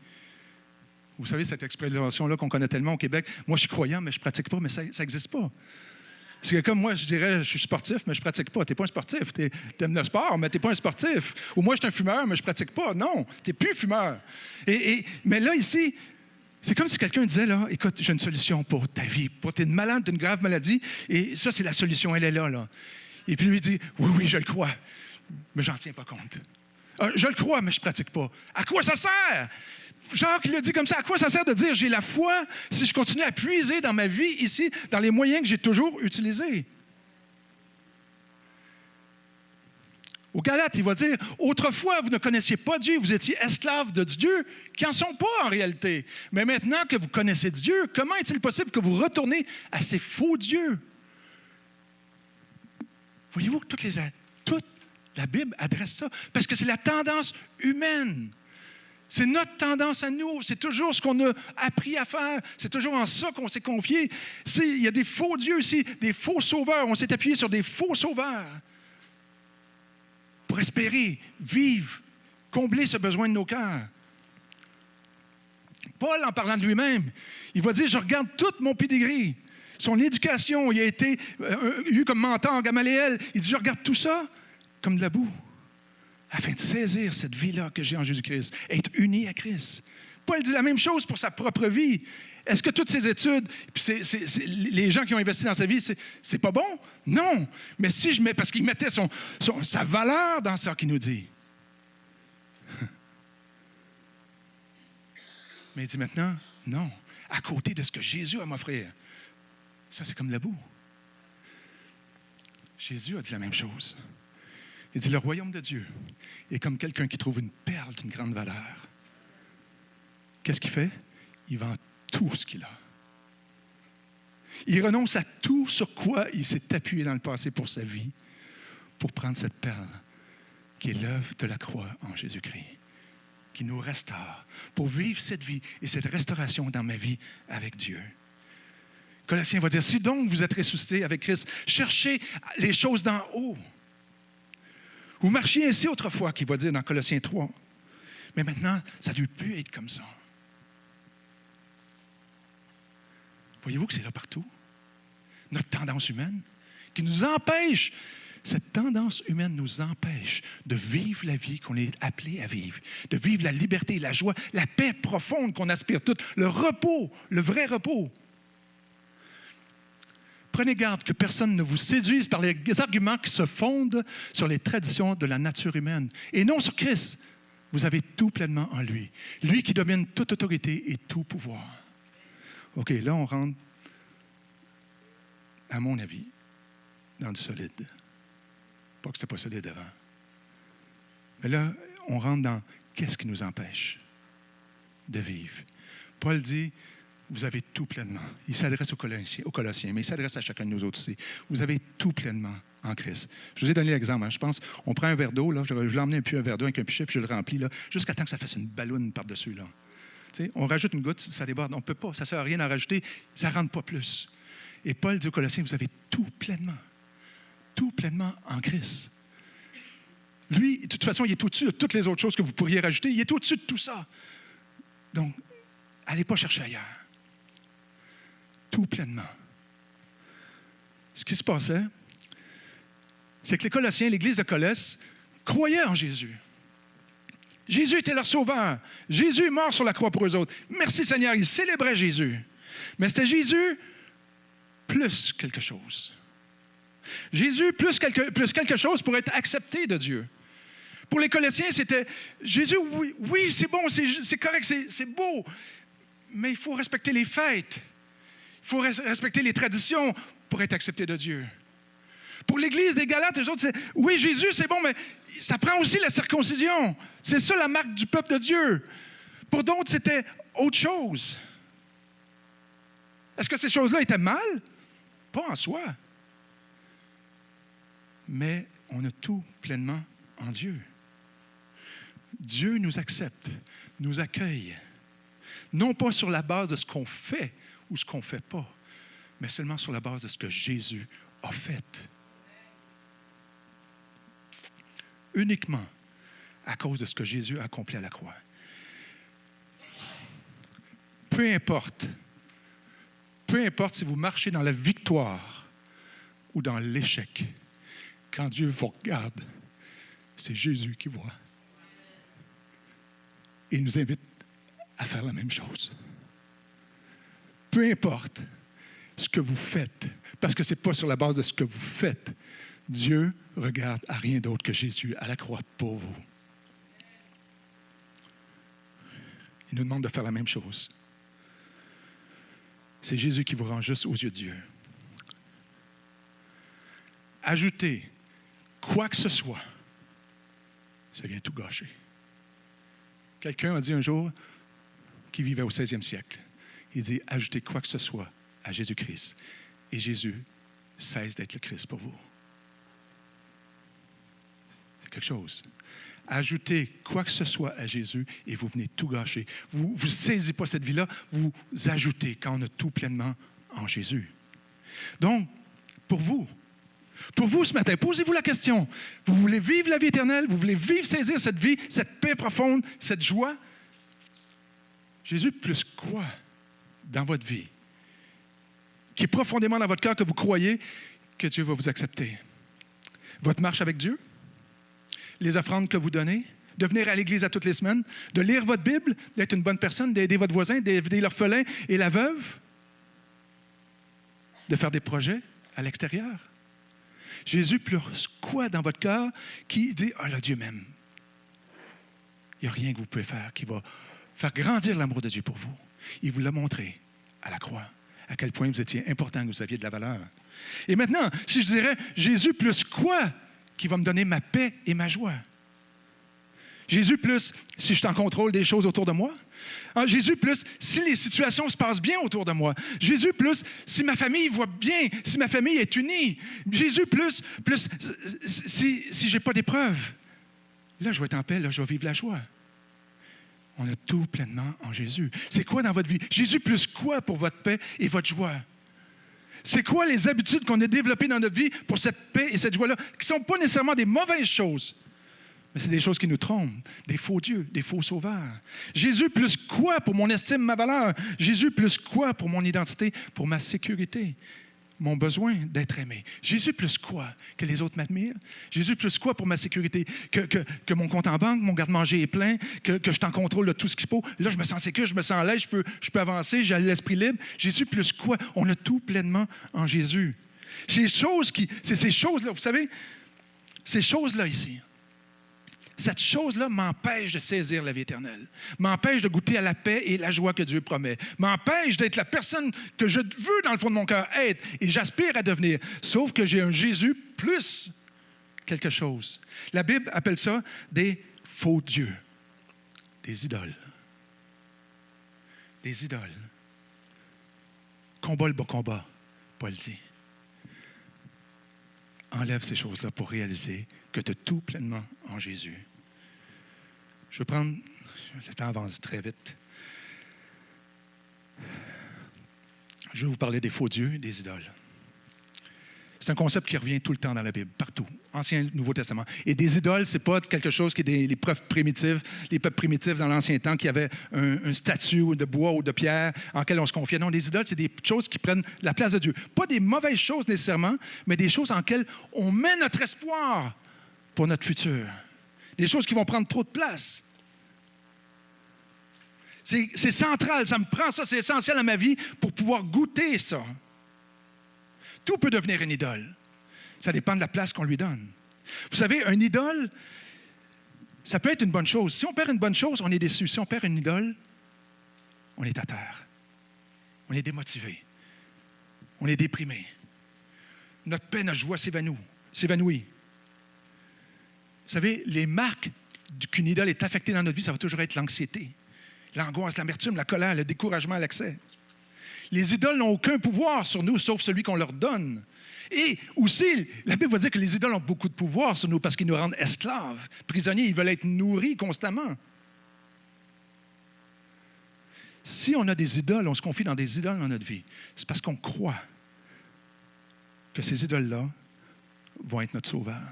Vous savez, cette expression-là qu'on connaît tellement au Québec, moi, je suis croyant, mais je ne pratique pas, mais ça n'existe pas. C'est comme moi, je dirais, je suis sportif, mais je ne pratique pas. Tu n'es pas un sportif. Tu aimes le sport, mais tu n'es pas un sportif. Ou moi, je suis un fumeur, mais je ne pratique pas. Non, tu n'es plus fumeur. Mais là, ici, c'est comme si quelqu'un disait, là, écoute, j'ai une solution pour ta vie. Tu es malade d'une grave maladie, et ça, c'est la solution, elle est là. Et puis lui dit, oui, oui, je le crois, mais j'en tiens pas compte. Je le crois, mais je ne pratique pas. À quoi ça sert? Jacques le dit comme ça, à quoi ça sert de dire j'ai la foi si je continue à puiser dans ma vie ici, dans les moyens que j'ai toujours utilisés? Au Galates, il va dire, autrefois, vous ne connaissiez pas Dieu, vous étiez esclaves de Dieu, qui n'en sont pas en réalité. Mais maintenant que vous connaissez Dieu, comment est-il possible que vous retournez à ces faux dieux? Voyez-vous que toute la Bible adresse ça, parce que c'est la tendance humaine. C'est notre tendance à nous. C'est toujours ce qu'on a appris à faire. C'est toujours en ça qu'on s'est confié. Il y a des faux dieux ici, des faux sauveurs. On s'est appuyé sur des faux sauveurs pour espérer, vivre, combler ce besoin de nos cœurs. Paul, en parlant de lui-même, il va dire, je regarde tout mon pédigree. Son éducation, il a été eu comme mentor Gamaliel. Il dit, je regarde tout ça comme de la boue, afin de saisir cette vie-là que j'ai en Jésus-Christ, être uni à Christ. Paul dit la même chose pour sa propre vie. Est-ce que toutes ces études, puis les gens qui ont investi dans sa vie, c'est pas bon? Non. Mais si je mets, parce qu'il mettait sa valeur dans ça qu'il nous dit. Mais il dit maintenant, non. À côté de ce que Jésus a à m'offrir, ça c'est comme de la boue. Jésus a dit la même chose. Il dit, le royaume de Dieu est comme quelqu'un qui trouve une perle d'une grande valeur. Qu'est-ce qu'il fait? Il vend tout ce qu'il a. Il renonce à tout sur quoi il s'est appuyé dans le passé pour sa vie, pour prendre cette perle qui est l'œuvre de la croix en Jésus-Christ, qui nous restaure, pour vivre cette vie et cette restauration dans ma vie avec Dieu. Colossiens va dire, si donc vous êtes ressuscités avec Christ, cherchez les choses d'en haut. Vous marchiez ainsi autrefois, qu'il va dire dans Colossiens 3. Mais maintenant, ça ne doit plus être comme ça. Voyez-vous que c'est là partout? Notre tendance humaine qui nous empêche, cette tendance humaine nous empêche de vivre la vie qu'on est appelé à vivre, de vivre la liberté, la joie, la paix profonde qu'on aspire toutes, le repos, le vrai repos. Prenez garde que personne ne vous séduise par les arguments qui se fondent sur les traditions de la nature humaine et non sur Christ. Vous avez tout pleinement en lui. Lui qui domine toute autorité et tout pouvoir. OK, là, on rentre, à mon avis, dans du solide. Pas que c'était pas solide avant. Mais là, on rentre dans qu'est-ce qui nous empêche de vivre. Paul dit, vous avez tout pleinement. Il s'adresse aux Colossiens, mais il s'adresse à chacun de nous autres aussi. Vous avez tout pleinement en Christ. Je vous ai donné l'exemple. Je pense, on prend un verre d'eau, là, je l'ai emmené un verre d'eau avec un pichet, puis je le remplis, là, jusqu'à temps que ça fasse une balloune par-dessus. Là. On rajoute une goutte, ça déborde. On ne peut pas, ça ne sert à rien d'en rajouter, ça ne rentre pas plus. Et Paul dit aux Colossiens, vous avez tout pleinement en Christ. Lui, de toute façon, il est au-dessus de toutes les autres choses que vous pourriez rajouter. Il est au-dessus de tout ça. Donc, allez pas chercher ailleurs. Tout pleinement. Ce qui se passait, c'est que les Colossiens, l'Église de Colosse, croyaient en Jésus. Jésus était leur sauveur. Jésus est mort sur la croix pour eux autres. Merci Seigneur, ils célébraient Jésus. Mais c'était Jésus plus quelque chose. Jésus plus quelque chose pour être accepté de Dieu. Pour les Colossiens, c'était Jésus, oui, c'est bon, c'est correct, c'est beau, mais il faut respecter les fêtes. Il faut respecter les traditions pour être accepté de Dieu. Pour l'Église des Galates, eux autres, c'est oui, Jésus, c'est bon, mais ça prend aussi la circoncision. C'est ça la marque du peuple de Dieu. Pour d'autres, c'était autre chose. Est-ce que ces choses-là étaient mal? Pas en soi. Mais on a tout pleinement en Dieu. Dieu nous accepte, nous accueille. Non pas sur la base de ce qu'on fait ou ce qu'on ne fait pas, mais seulement sur la base de ce que Jésus a fait. Uniquement à cause de ce que Jésus a accompli à la croix. Peu importe si vous marchez dans la victoire ou dans l'échec, quand Dieu vous regarde, c'est Jésus qui voit. Et il nous invite à faire la même chose. Peu importe ce que vous faites, parce que ce n'est pas sur la base de ce que vous faites, Dieu regarde à rien d'autre que Jésus à la croix pour vous. Il nous demande de faire la même chose. C'est Jésus qui vous rend juste aux yeux de Dieu. Ajoutez quoi que ce soit, ça vient tout gâcher. Quelqu'un a dit un jour, qui vivait au 16e siècle, il dit, ajoutez quoi que ce soit à Jésus-Christ, et Jésus cesse d'être le Christ pour vous. C'est quelque chose. Ajoutez quoi que ce soit à Jésus et vous venez tout gâcher. Vous ne saisissez pas cette vie-là, vous ajoutez quand on a tout pleinement en Jésus. Donc, pour vous ce matin, posez-vous la question. Vous voulez vivre la vie éternelle? Vous voulez saisir cette vie, cette paix profonde, cette joie? Jésus plus quoi dans votre vie qui est profondément dans votre cœur que vous croyez que Dieu va vous accepter? Votre marche avec Dieu? Les offrandes que vous donnez? De venir à l'Église à toutes les semaines? De lire votre Bible? D'être une bonne personne? D'aider votre voisin? D'aider l'orphelin et la veuve? De faire des projets à l'extérieur? Jésus plus quoi dans votre cœur qui dit « Ah, là, Dieu m'aime ». Il n'y a rien que vous pouvez faire qui va faire grandir l'amour de Dieu pour vous. Il vous l'a montré à la croix, à quel point vous étiez important, que vous aviez de la valeur. Et maintenant, si je dirais Jésus plus quoi qui va me donner ma paix et ma joie? Jésus plus si je suis en contrôle des choses autour de moi? Jésus plus si les situations se passent bien autour de moi? Jésus plus si ma famille voit bien, si ma famille est unie? Jésus plus si je n'ai pas d'épreuves? Là, je vais être en paix, là, je vais vivre la joie. On a tout pleinement en Jésus. C'est quoi dans votre vie? Jésus plus quoi pour votre paix et votre joie? C'est quoi les habitudes qu'on a développées dans notre vie pour cette paix et cette joie-là, qui ne sont pas nécessairement des mauvaises choses, mais c'est des choses qui nous trompent, des faux dieux, des faux sauveurs. Jésus plus quoi pour mon estime, ma valeur? Jésus plus quoi pour mon identité, pour ma sécurité, mon besoin d'être aimé? Jésus plus quoi? Que les autres m'admirent? Jésus plus quoi pour ma sécurité? Que mon compte en banque, mon garde-manger est plein, que je suis en contrôle de tout ce qu'il faut. Là, je me sens sécure, je me sens à l'aise, je peux avancer, j'ai l'esprit libre. Jésus plus quoi? On a tout pleinement en Jésus. C'est ces choses-là, vous savez, ces choses-là ici. Cette chose-là m'empêche de saisir la vie éternelle, m'empêche de goûter à la paix et la joie que Dieu promet, m'empêche d'être la personne que je veux dans le fond de mon cœur être et j'aspire à devenir. Sauf que j'ai un Jésus plus quelque chose. La Bible appelle ça des faux dieux, des idoles. Des idoles. Combat le bon combat, Paul dit. Enlève ces choses-là pour réaliser que tu as tout pleinement en Jésus. Je vais prendre... Le temps avance très vite. Je vais vous parler des faux dieux et des idoles. C'est un concept qui revient tout le temps dans la Bible, partout, Ancien et Nouveau Testament. Et des idoles, ce n'est pas quelque chose qui est les peuples primitifs dans l'Ancien temps qui avaient un statut de bois ou de pierre en lequel on se confiait. Non, les idoles, c'est des choses qui prennent la place de Dieu. Pas des mauvaises choses nécessairement, mais des choses en lesquelles on met notre espoir pour notre futur. Des choses qui vont prendre trop de place. C'est central, ça me prend ça, c'est essentiel à ma vie pour pouvoir goûter ça. Tout peut devenir une idole. Ça dépend de la place qu'on lui donne. Vous savez, une idole, ça peut être une bonne chose. Si on perd une bonne chose, on est déçu. Si on perd une idole, on est à terre. On est démotivé. On est déprimé. Notre paix, notre joie s'évanouit. Vous savez, les marques qu'une idole est affectée dans notre vie, ça va toujours être l'anxiété, l'angoisse, l'amertume, la colère, le découragement, l'excès. Les idoles n'ont aucun pouvoir sur nous, sauf celui qu'on leur donne. Et aussi, la Bible va dire que les idoles ont beaucoup de pouvoir sur nous parce qu'ils nous rendent esclaves, prisonniers, ils veulent être nourris constamment. Si on a des idoles, on se confie dans des idoles dans notre vie, c'est parce qu'on croit que ces idoles-là vont être notre sauveur.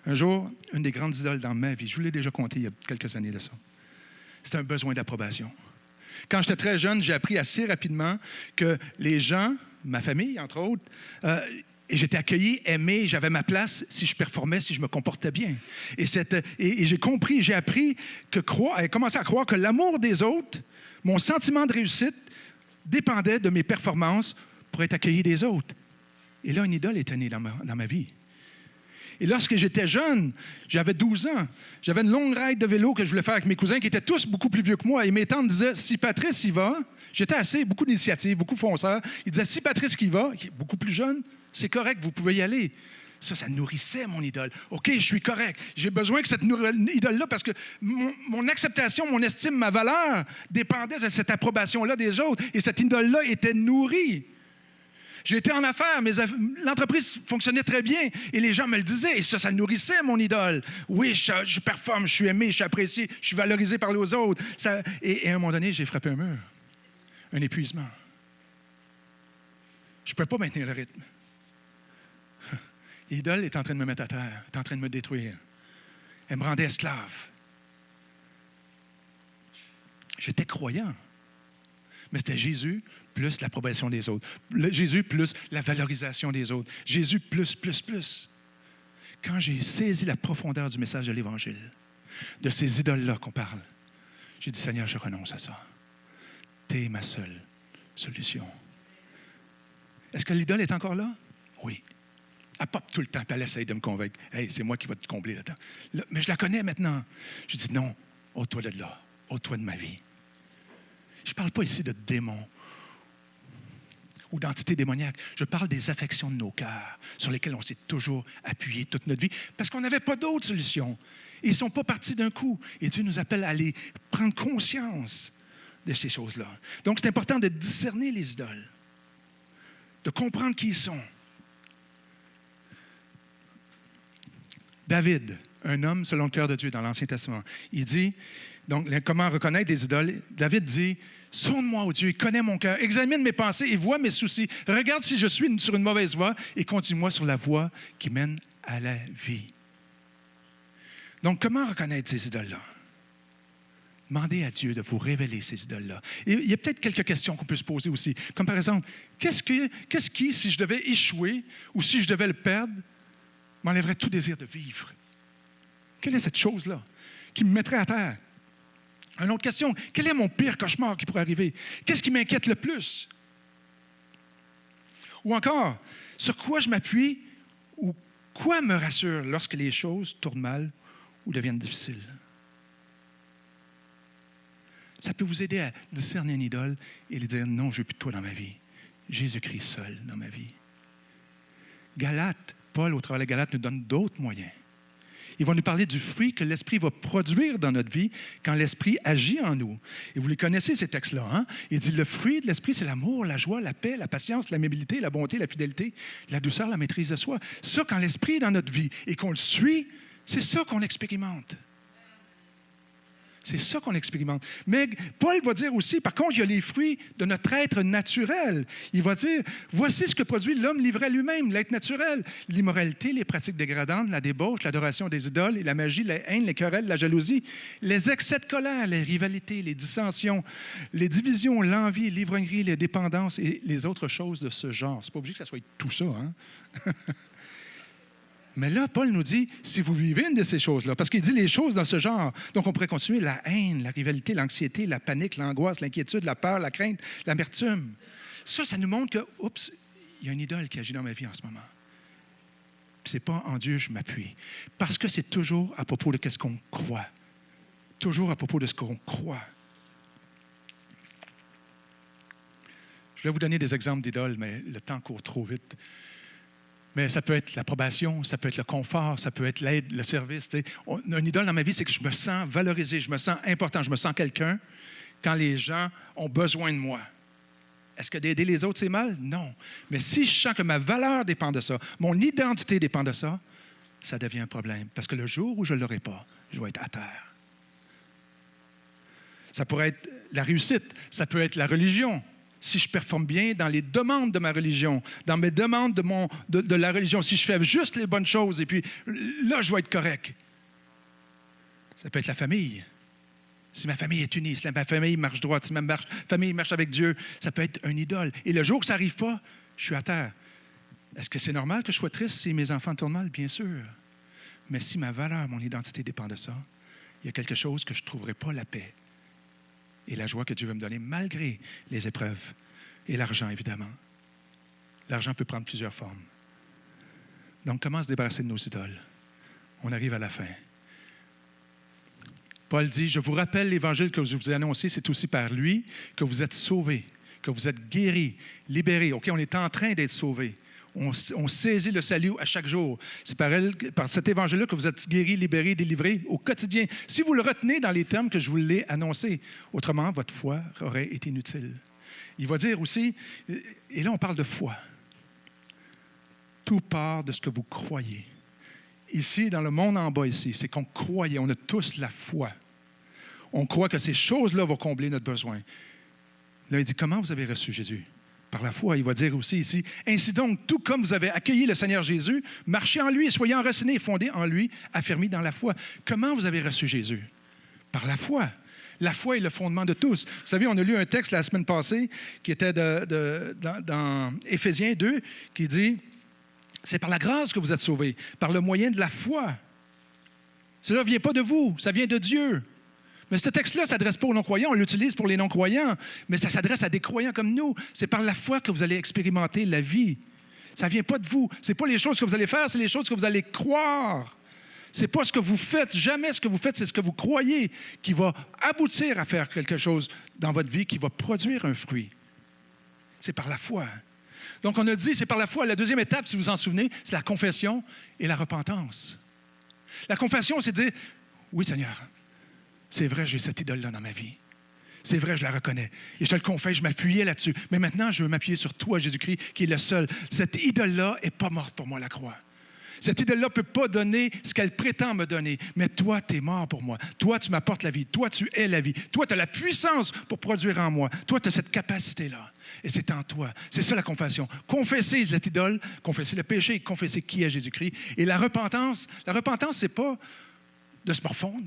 Un jour, une des grandes idoles dans ma vie, je vous l'ai déjà conté il y a quelques années de ça, c'était un besoin d'approbation. Quand j'étais très jeune, j'ai appris assez rapidement que les gens, ma famille entre autres, j'étais accueilli, aimé, j'avais ma place si je performais, si je me comportais bien. Et j'ai compris, j'ai appris commencé à croire que l'amour des autres, mon sentiment de réussite, dépendait de mes performances pour être accueilli des autres. Et là, une idole était née dans ma vie. Et lorsque j'étais jeune, j'avais 12 ans, j'avais une longue ride de vélo que je voulais faire avec mes cousins qui étaient tous beaucoup plus vieux que moi. Et mes tantes disaient, si Patrice y va, j'étais assez, beaucoup d'initiatives, beaucoup fonceurs. Ils disaient, si Patrice y va, qui est beaucoup plus jeune, c'est correct, vous pouvez y aller. Ça nourrissait mon idole. OK, je suis correct. J'ai besoin que cette idole-là, parce que mon acceptation, mon estime, ma valeur dépendait de cette approbation-là des autres. Et cette idole-là était nourrie. J'étais en affaires, l'entreprise fonctionnait très bien et les gens me le disaient. Et ça nourrissait mon idole. Oui, je performe, je suis aimé, je suis apprécié, je suis valorisé par les autres. Et à un moment donné, j'ai frappé un mur, un épuisement. Je ne peux pas maintenir le rythme. L'idole est en train de me mettre à terre, est en train de me détruire. Elle me rendait esclave. J'étais croyant, mais c'était Jésus plus l'approbation des autres. Jésus plus la valorisation des autres. Jésus plus. Quand j'ai saisi la profondeur du message de l'Évangile, de ces idoles-là qu'on parle, j'ai dit, Seigneur, je renonce à ça. Tu es ma seule solution. Est-ce que l'idole est encore là? Oui. Elle pop tout le temps, puis elle essaye de me convaincre. Hey, c'est moi qui vais te combler là-dedans. Mais je la connais maintenant. Je dis, non, ôte-toi de là. Ôte-toi de ma vie. Je ne parle pas ici de démons ou d'entités démoniaques. Je parle des affections de nos cœurs sur lesquelles on s'est toujours appuyé toute notre vie parce qu'on n'avait pas d'autre solution. Ils ne sont pas partis d'un coup. Et Dieu nous appelle à aller prendre conscience de ces choses-là. Donc, c'est important de discerner les idoles, de comprendre qui ils sont. David, un homme selon le cœur de Dieu dans l'Ancien Testament, il dit, donc, comment reconnaître des idoles? David dit, sonde-moi, ô Dieu, et connais mon cœur, examine mes pensées et vois mes soucis. Regarde si je suis sur une mauvaise voie et continue-moi sur la voie qui mène à la vie. Donc, comment reconnaître ces idoles-là? Demandez à Dieu de vous révéler ces idoles-là. Et il y a peut-être quelques questions qu'on peut se poser aussi. Comme par exemple, qu'est-ce qui, si je devais échouer ou si je devais le perdre, m'enlèverait tout désir de vivre? Quelle est cette chose-là qui me mettrait à terre? Une autre question, quel est mon pire cauchemar qui pourrait arriver? Qu'est-ce qui m'inquiète le plus? Ou encore, sur quoi je m'appuie ou quoi me rassure lorsque les choses tournent mal ou deviennent difficiles? Ça peut vous aider à discerner une idole et lui dire, non, je ne veux plus de toi dans ma vie. Jésus-Christ seul dans ma vie. Galates, Paul, au travers de Galates, nous donne d'autres moyens. Il va nous parler du fruit que l'Esprit va produire dans notre vie quand l'Esprit agit en nous. Et vous les connaissez, ces textes-là. Hein? Il dit, le fruit de l'Esprit, c'est l'amour, la joie, la paix, la patience, l'amabilité, la bonté, la fidélité, la douceur, la maîtrise de soi. Ça, quand l'Esprit est dans notre vie et qu'on le suit, c'est ça qu'on expérimente. C'est ça qu'on expérimente. Mais Paul va dire aussi, par contre, il y a les fruits de notre être naturel. Il va dire, voici ce que produit l'homme livré à lui-même, l'être naturel. L'immoralité, les pratiques dégradantes, la débauche, l'adoration des idoles, et la magie, la haine, les querelles, la jalousie, les excès de colère, les rivalités, les dissensions, les divisions, l'envie, l'ivrognerie, les dépendances et les autres choses de ce genre. C'est pas obligé que ça soit tout ça, hein? Mais là, Paul nous dit, si vous vivez une de ces choses-là, parce qu'il dit les choses dans ce genre, donc on pourrait continuer la haine, la rivalité, l'anxiété, la panique, l'angoisse, l'inquiétude, la peur, la crainte, l'amertume. Ça nous montre que, oups, il y a une idole qui agit dans ma vie en ce moment. Ce n'est pas en Dieu que je m'appuie. Parce que c'est toujours à propos de ce qu'on croit. Toujours à propos de ce qu'on croit. Je vais vous donner des exemples d'idoles, mais le temps court trop vite. Mais ça peut être l'approbation, ça peut être le confort, ça peut être l'aide, le service. Une idole dans ma vie, c'est que je me sens valorisé, je me sens important, je me sens quelqu'un quand les gens ont besoin de moi. Est-ce que d'aider les autres, c'est mal? Non. Mais si je sens que ma valeur dépend de ça, mon identité dépend de ça, ça devient un problème. Parce que le jour où je ne l'aurai pas, je vais être à terre. Ça pourrait être la réussite, ça peut être la religion. Si je performe bien dans les demandes de ma religion, dans mes demandes de la religion, si je fais juste les bonnes choses, et puis là, je vais être correct. Ça peut être la famille. Si ma famille est unie, si ma famille marche droite, si ma famille marche avec Dieu, ça peut être une idole. Et le jour que ça n'arrive pas, je suis à terre. Est-ce que c'est normal que je sois triste si mes enfants tournent mal? Bien sûr. Mais si ma valeur, mon identité dépend de ça, il y a quelque chose que je ne trouverai pas la paix et la joie que Dieu veut me donner, malgré les épreuves et l'argent, évidemment. L'argent peut prendre plusieurs formes. Donc, comment se débarrasser de nos idoles? On arrive à la fin. Paul dit, je vous rappelle l'évangile que je vous ai annoncé, c'est aussi par lui que vous êtes sauvés, que vous êtes guéris, libérés. OK, on est en train d'être sauvés. On saisit le salut à chaque jour. C'est par cet évangile-là que vous êtes guéris, libérés, délivrés au quotidien. Si vous le retenez dans les termes que je vous l'ai annoncés, autrement, votre foi aurait été inutile. Il va dire aussi, et là on parle de foi, tout part de ce que vous croyez. Ici, dans le monde en bas ici, c'est qu'on croyait, on a tous la foi. On croit que ces choses-là vont combler notre besoin. Là, il dit, comment vous avez reçu Jésus? Par la foi, il va dire aussi ici, ainsi donc, tout comme vous avez accueilli le Seigneur Jésus, marchez en lui, soyez enracinés et fondés en lui, affermis dans la foi. Comment vous avez reçu Jésus? Par la foi. La foi est le fondement de tous. Vous savez, on a lu un texte la semaine passée qui était dans Éphésiens 2 qui dit, c'est par la grâce que vous êtes sauvés, par le moyen de la foi. Cela ne vient pas de vous, ça vient de Dieu. Mais ce texte-là ne s'adresse pas aux non-croyants, on l'utilise pour les non-croyants, mais ça s'adresse à des croyants comme nous. C'est par la foi que vous allez expérimenter la vie. Ça ne vient pas de vous. Ce n'est pas les choses que vous allez faire, c'est les choses que vous allez croire. Ce n'est pas ce que vous faites, jamais ce que vous faites, c'est ce que vous croyez qui va aboutir à faire quelque chose dans votre vie, qui va produire un fruit. C'est par la foi. Donc, on a dit, c'est par la foi. La deuxième étape, si vous vous en souvenez, c'est la confession et la repentance. La confession, c'est de dire, oui, Seigneur, c'est vrai, j'ai cette idole-là dans ma vie. C'est vrai, je la reconnais. Et je te le confesse, je m'appuyais là-dessus. Mais maintenant, je veux m'appuyer sur toi, Jésus-Christ, qui est le seul. Cette idole-là n'est pas morte pour moi, la croix. Cette idole-là ne peut pas donner ce qu'elle prétend me donner. Mais toi, tu es mort pour moi. Toi, tu m'apportes la vie. Toi, tu es la vie. Toi, tu as la puissance pour produire en moi. Toi, tu as cette capacité-là. Et c'est en toi. C'est ça la confession. Confesser cette idole, confesser le péché, confesser qui est Jésus-Christ. Et la repentance, ce n'est pas de se morfondre.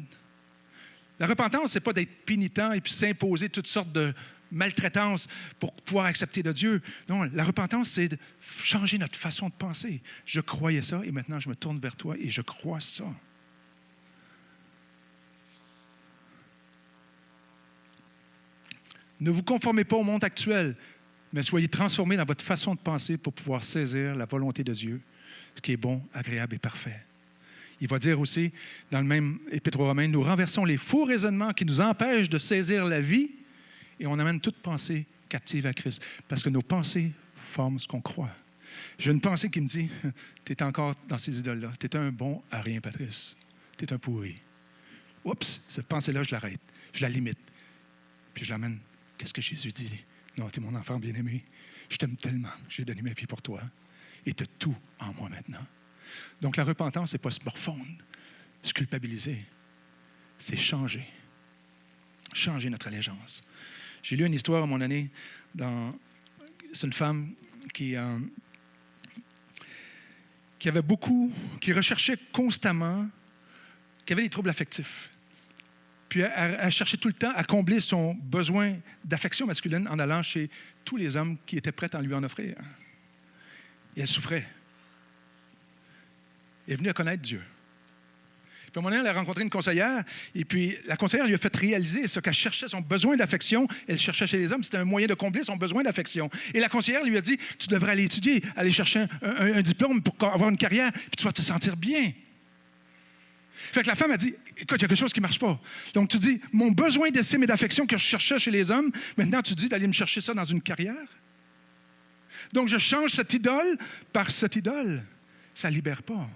La repentance, ce n'est pas d'être pénitent et puis s'imposer toutes sortes de maltraitances pour pouvoir accepter de Dieu. Non, la repentance, c'est de changer notre façon de penser. Je croyais ça et maintenant je me tourne vers toi et je crois ça. Ne vous conformez pas au monde actuel, mais soyez transformés dans votre façon de penser pour pouvoir saisir la volonté de Dieu, ce qui est bon, agréable et parfait. Il va dire aussi, dans le même Épître aux Romains, nous renversons les faux raisonnements qui nous empêchent de saisir la vie et on amène toute pensée captive à Christ. Parce que nos pensées forment ce qu'on croit. J'ai une pensée qui me dit, tu es encore dans ces idoles-là. Tu es un bon à rien, Patrice. Tu es un pourri. Oups, cette pensée-là, je l'arrête. Je la limite. Puis je l'amène. Qu'est-ce que Jésus dit? Non, tu es mon enfant bien-aimé. Je t'aime tellement. J'ai donné ma vie pour toi. Et tu as tout en moi maintenant. Donc, la repentance, ce n'est pas se morfondre, se culpabiliser. C'est changer. Changer notre allégeance. J'ai lu une histoire à mon année. C'est une femme qui avait qui recherchait constamment, qui avait des troubles affectifs. Puis elle cherchait tout le temps à combler son besoin d'affection masculine en allant chez tous les hommes qui étaient prêts à lui en offrir. Et elle souffrait. Elle est venue à connaître Dieu. Puis à un moment donné, elle a rencontré une conseillère, et puis la conseillère lui a fait réaliser ce qu'elle cherchait, son besoin d'affection. Elle cherchait chez les hommes, c'était un moyen de combler son besoin d'affection. Et la conseillère lui a dit, tu devrais aller étudier, aller chercher un diplôme pour avoir une carrière, puis tu vas te sentir bien. Fait que la femme a dit, écoute, il y a quelque chose qui ne marche pas. Donc tu dis, mon besoin d'estime et d'affection que je cherchais chez les hommes, maintenant tu dis d'aller me chercher ça dans une carrière. Donc je change cette idole par cette idole. Ça ne libère pas.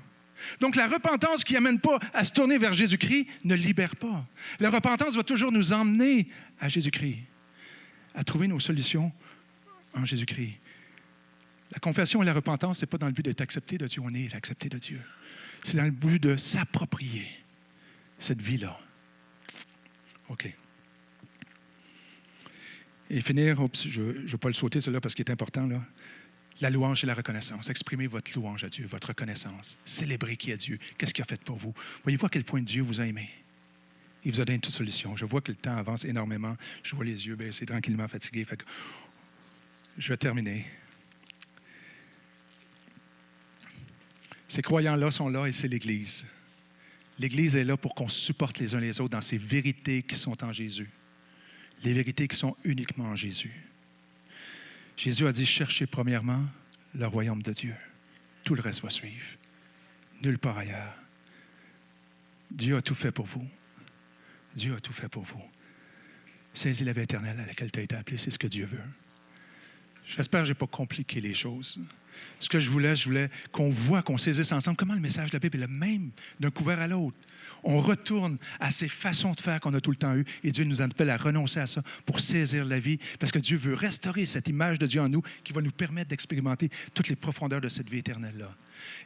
Donc, la repentance qui n'amène pas à se tourner vers Jésus-Christ ne libère pas. La repentance va toujours nous emmener à Jésus-Christ, à trouver nos solutions en Jésus-Christ. La confession et la repentance, ce n'est pas dans le but d'être accepté de Dieu, on est accepté de Dieu. C'est dans le but de s'approprier cette vie-là. OK. Et finir, je ne vais pas le sauter, celui-là, parce qu'il est important, là. La louange et la reconnaissance. Exprimez votre louange à Dieu, votre reconnaissance. Célébrez qui est Dieu. Qu'est-ce qu'il a fait pour vous? Voyez-vous à quel point Dieu vous a aimé. Il vous a donné toute solution. Je vois que le temps avance énormément. Je vois les yeux baisser tranquillement fatigués. Fait que je vais terminer. Ces croyants-là sont là et c'est l'Église. L'Église est là pour qu'on se supporte les uns les autres dans ces vérités qui sont en Jésus. Les vérités qui sont uniquement en Jésus. Jésus a dit, cherchez premièrement le royaume de Dieu. Tout le reste va suivre. Nulle part ailleurs. Dieu a tout fait pour vous. Dieu a tout fait pour vous. Saisis la vie éternelle à laquelle tu as été appelé, c'est ce que Dieu veut. J'espère que je n'ai pas compliqué les choses. Ce que je voulais qu'on voit, qu'on saisisse ensemble comment le message de la Bible est le même d'un couvert à l'autre. On retourne à ces façons de faire qu'on a tout le temps eues et Dieu nous appelle à renoncer à ça pour saisir la vie parce que Dieu veut restaurer cette image de Dieu en nous qui va nous permettre d'expérimenter toutes les profondeurs de cette vie éternelle-là.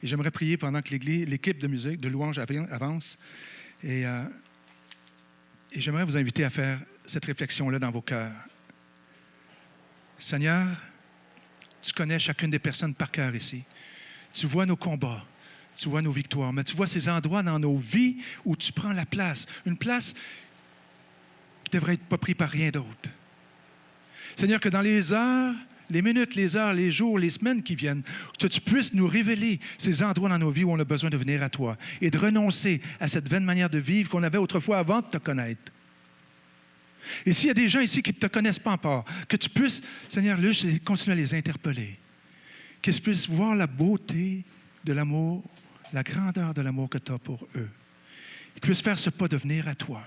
Et j'aimerais prier pendant que l'équipe de musique, de louange avance et j'aimerais vous inviter à faire cette réflexion-là dans vos cœurs. Seigneur, tu connais chacune des personnes par cœur ici. Tu vois nos combats, tu vois nos victoires, mais tu vois ces endroits dans nos vies où tu prends la place, une place qui ne devrait être pas prise par rien d'autre. Seigneur, que dans les heures, les minutes, les heures, les jours, les semaines qui viennent, que tu puisses nous révéler ces endroits dans nos vies où on a besoin de venir à toi et de renoncer à cette vaine manière de vivre qu'on avait autrefois avant de te connaître. Et s'il y a des gens ici qui ne te connaissent pas encore, que tu puisses, Seigneur, là, continuer à les interpeller, qu'ils puissent voir la beauté de l'amour, la grandeur de l'amour que tu as pour eux. Qu'ils puissent faire ce pas de venir à toi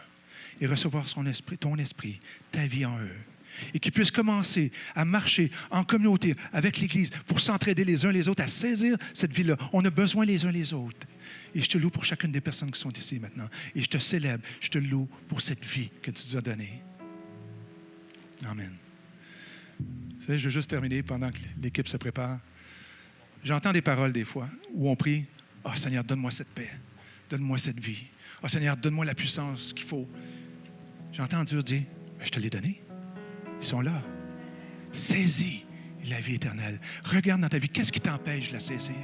et recevoir ton esprit, ta vie en eux. Et qu'ils puissent commencer à marcher en communauté avec l'Église pour s'entraider les uns les autres à saisir cette vie-là. On a besoin les uns les autres. Et je te loue pour chacune des personnes qui sont ici maintenant. Et je te célèbre, je te loue pour cette vie que tu nous as donnée. Amen. Vous savez, je veux juste terminer pendant que l'équipe se prépare. J'entends des paroles des fois où on prie « Ah, Seigneur, donne-moi cette paix. Donne-moi cette vie. Ah, Seigneur, donne-moi la puissance qu'il faut. » J'entends Dieu dire « Je te l'ai donné. Ils sont là. Saisis la vie éternelle. Regarde dans ta vie, qu'est-ce qui t'empêche de la saisir?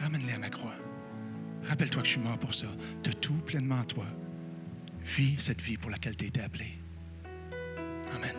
Ramène-les à ma croix. Rappelle-toi que je suis mort pour ça. Tu as tout pleinement en toi. Vis cette vie pour laquelle tu as été appelé. Amen.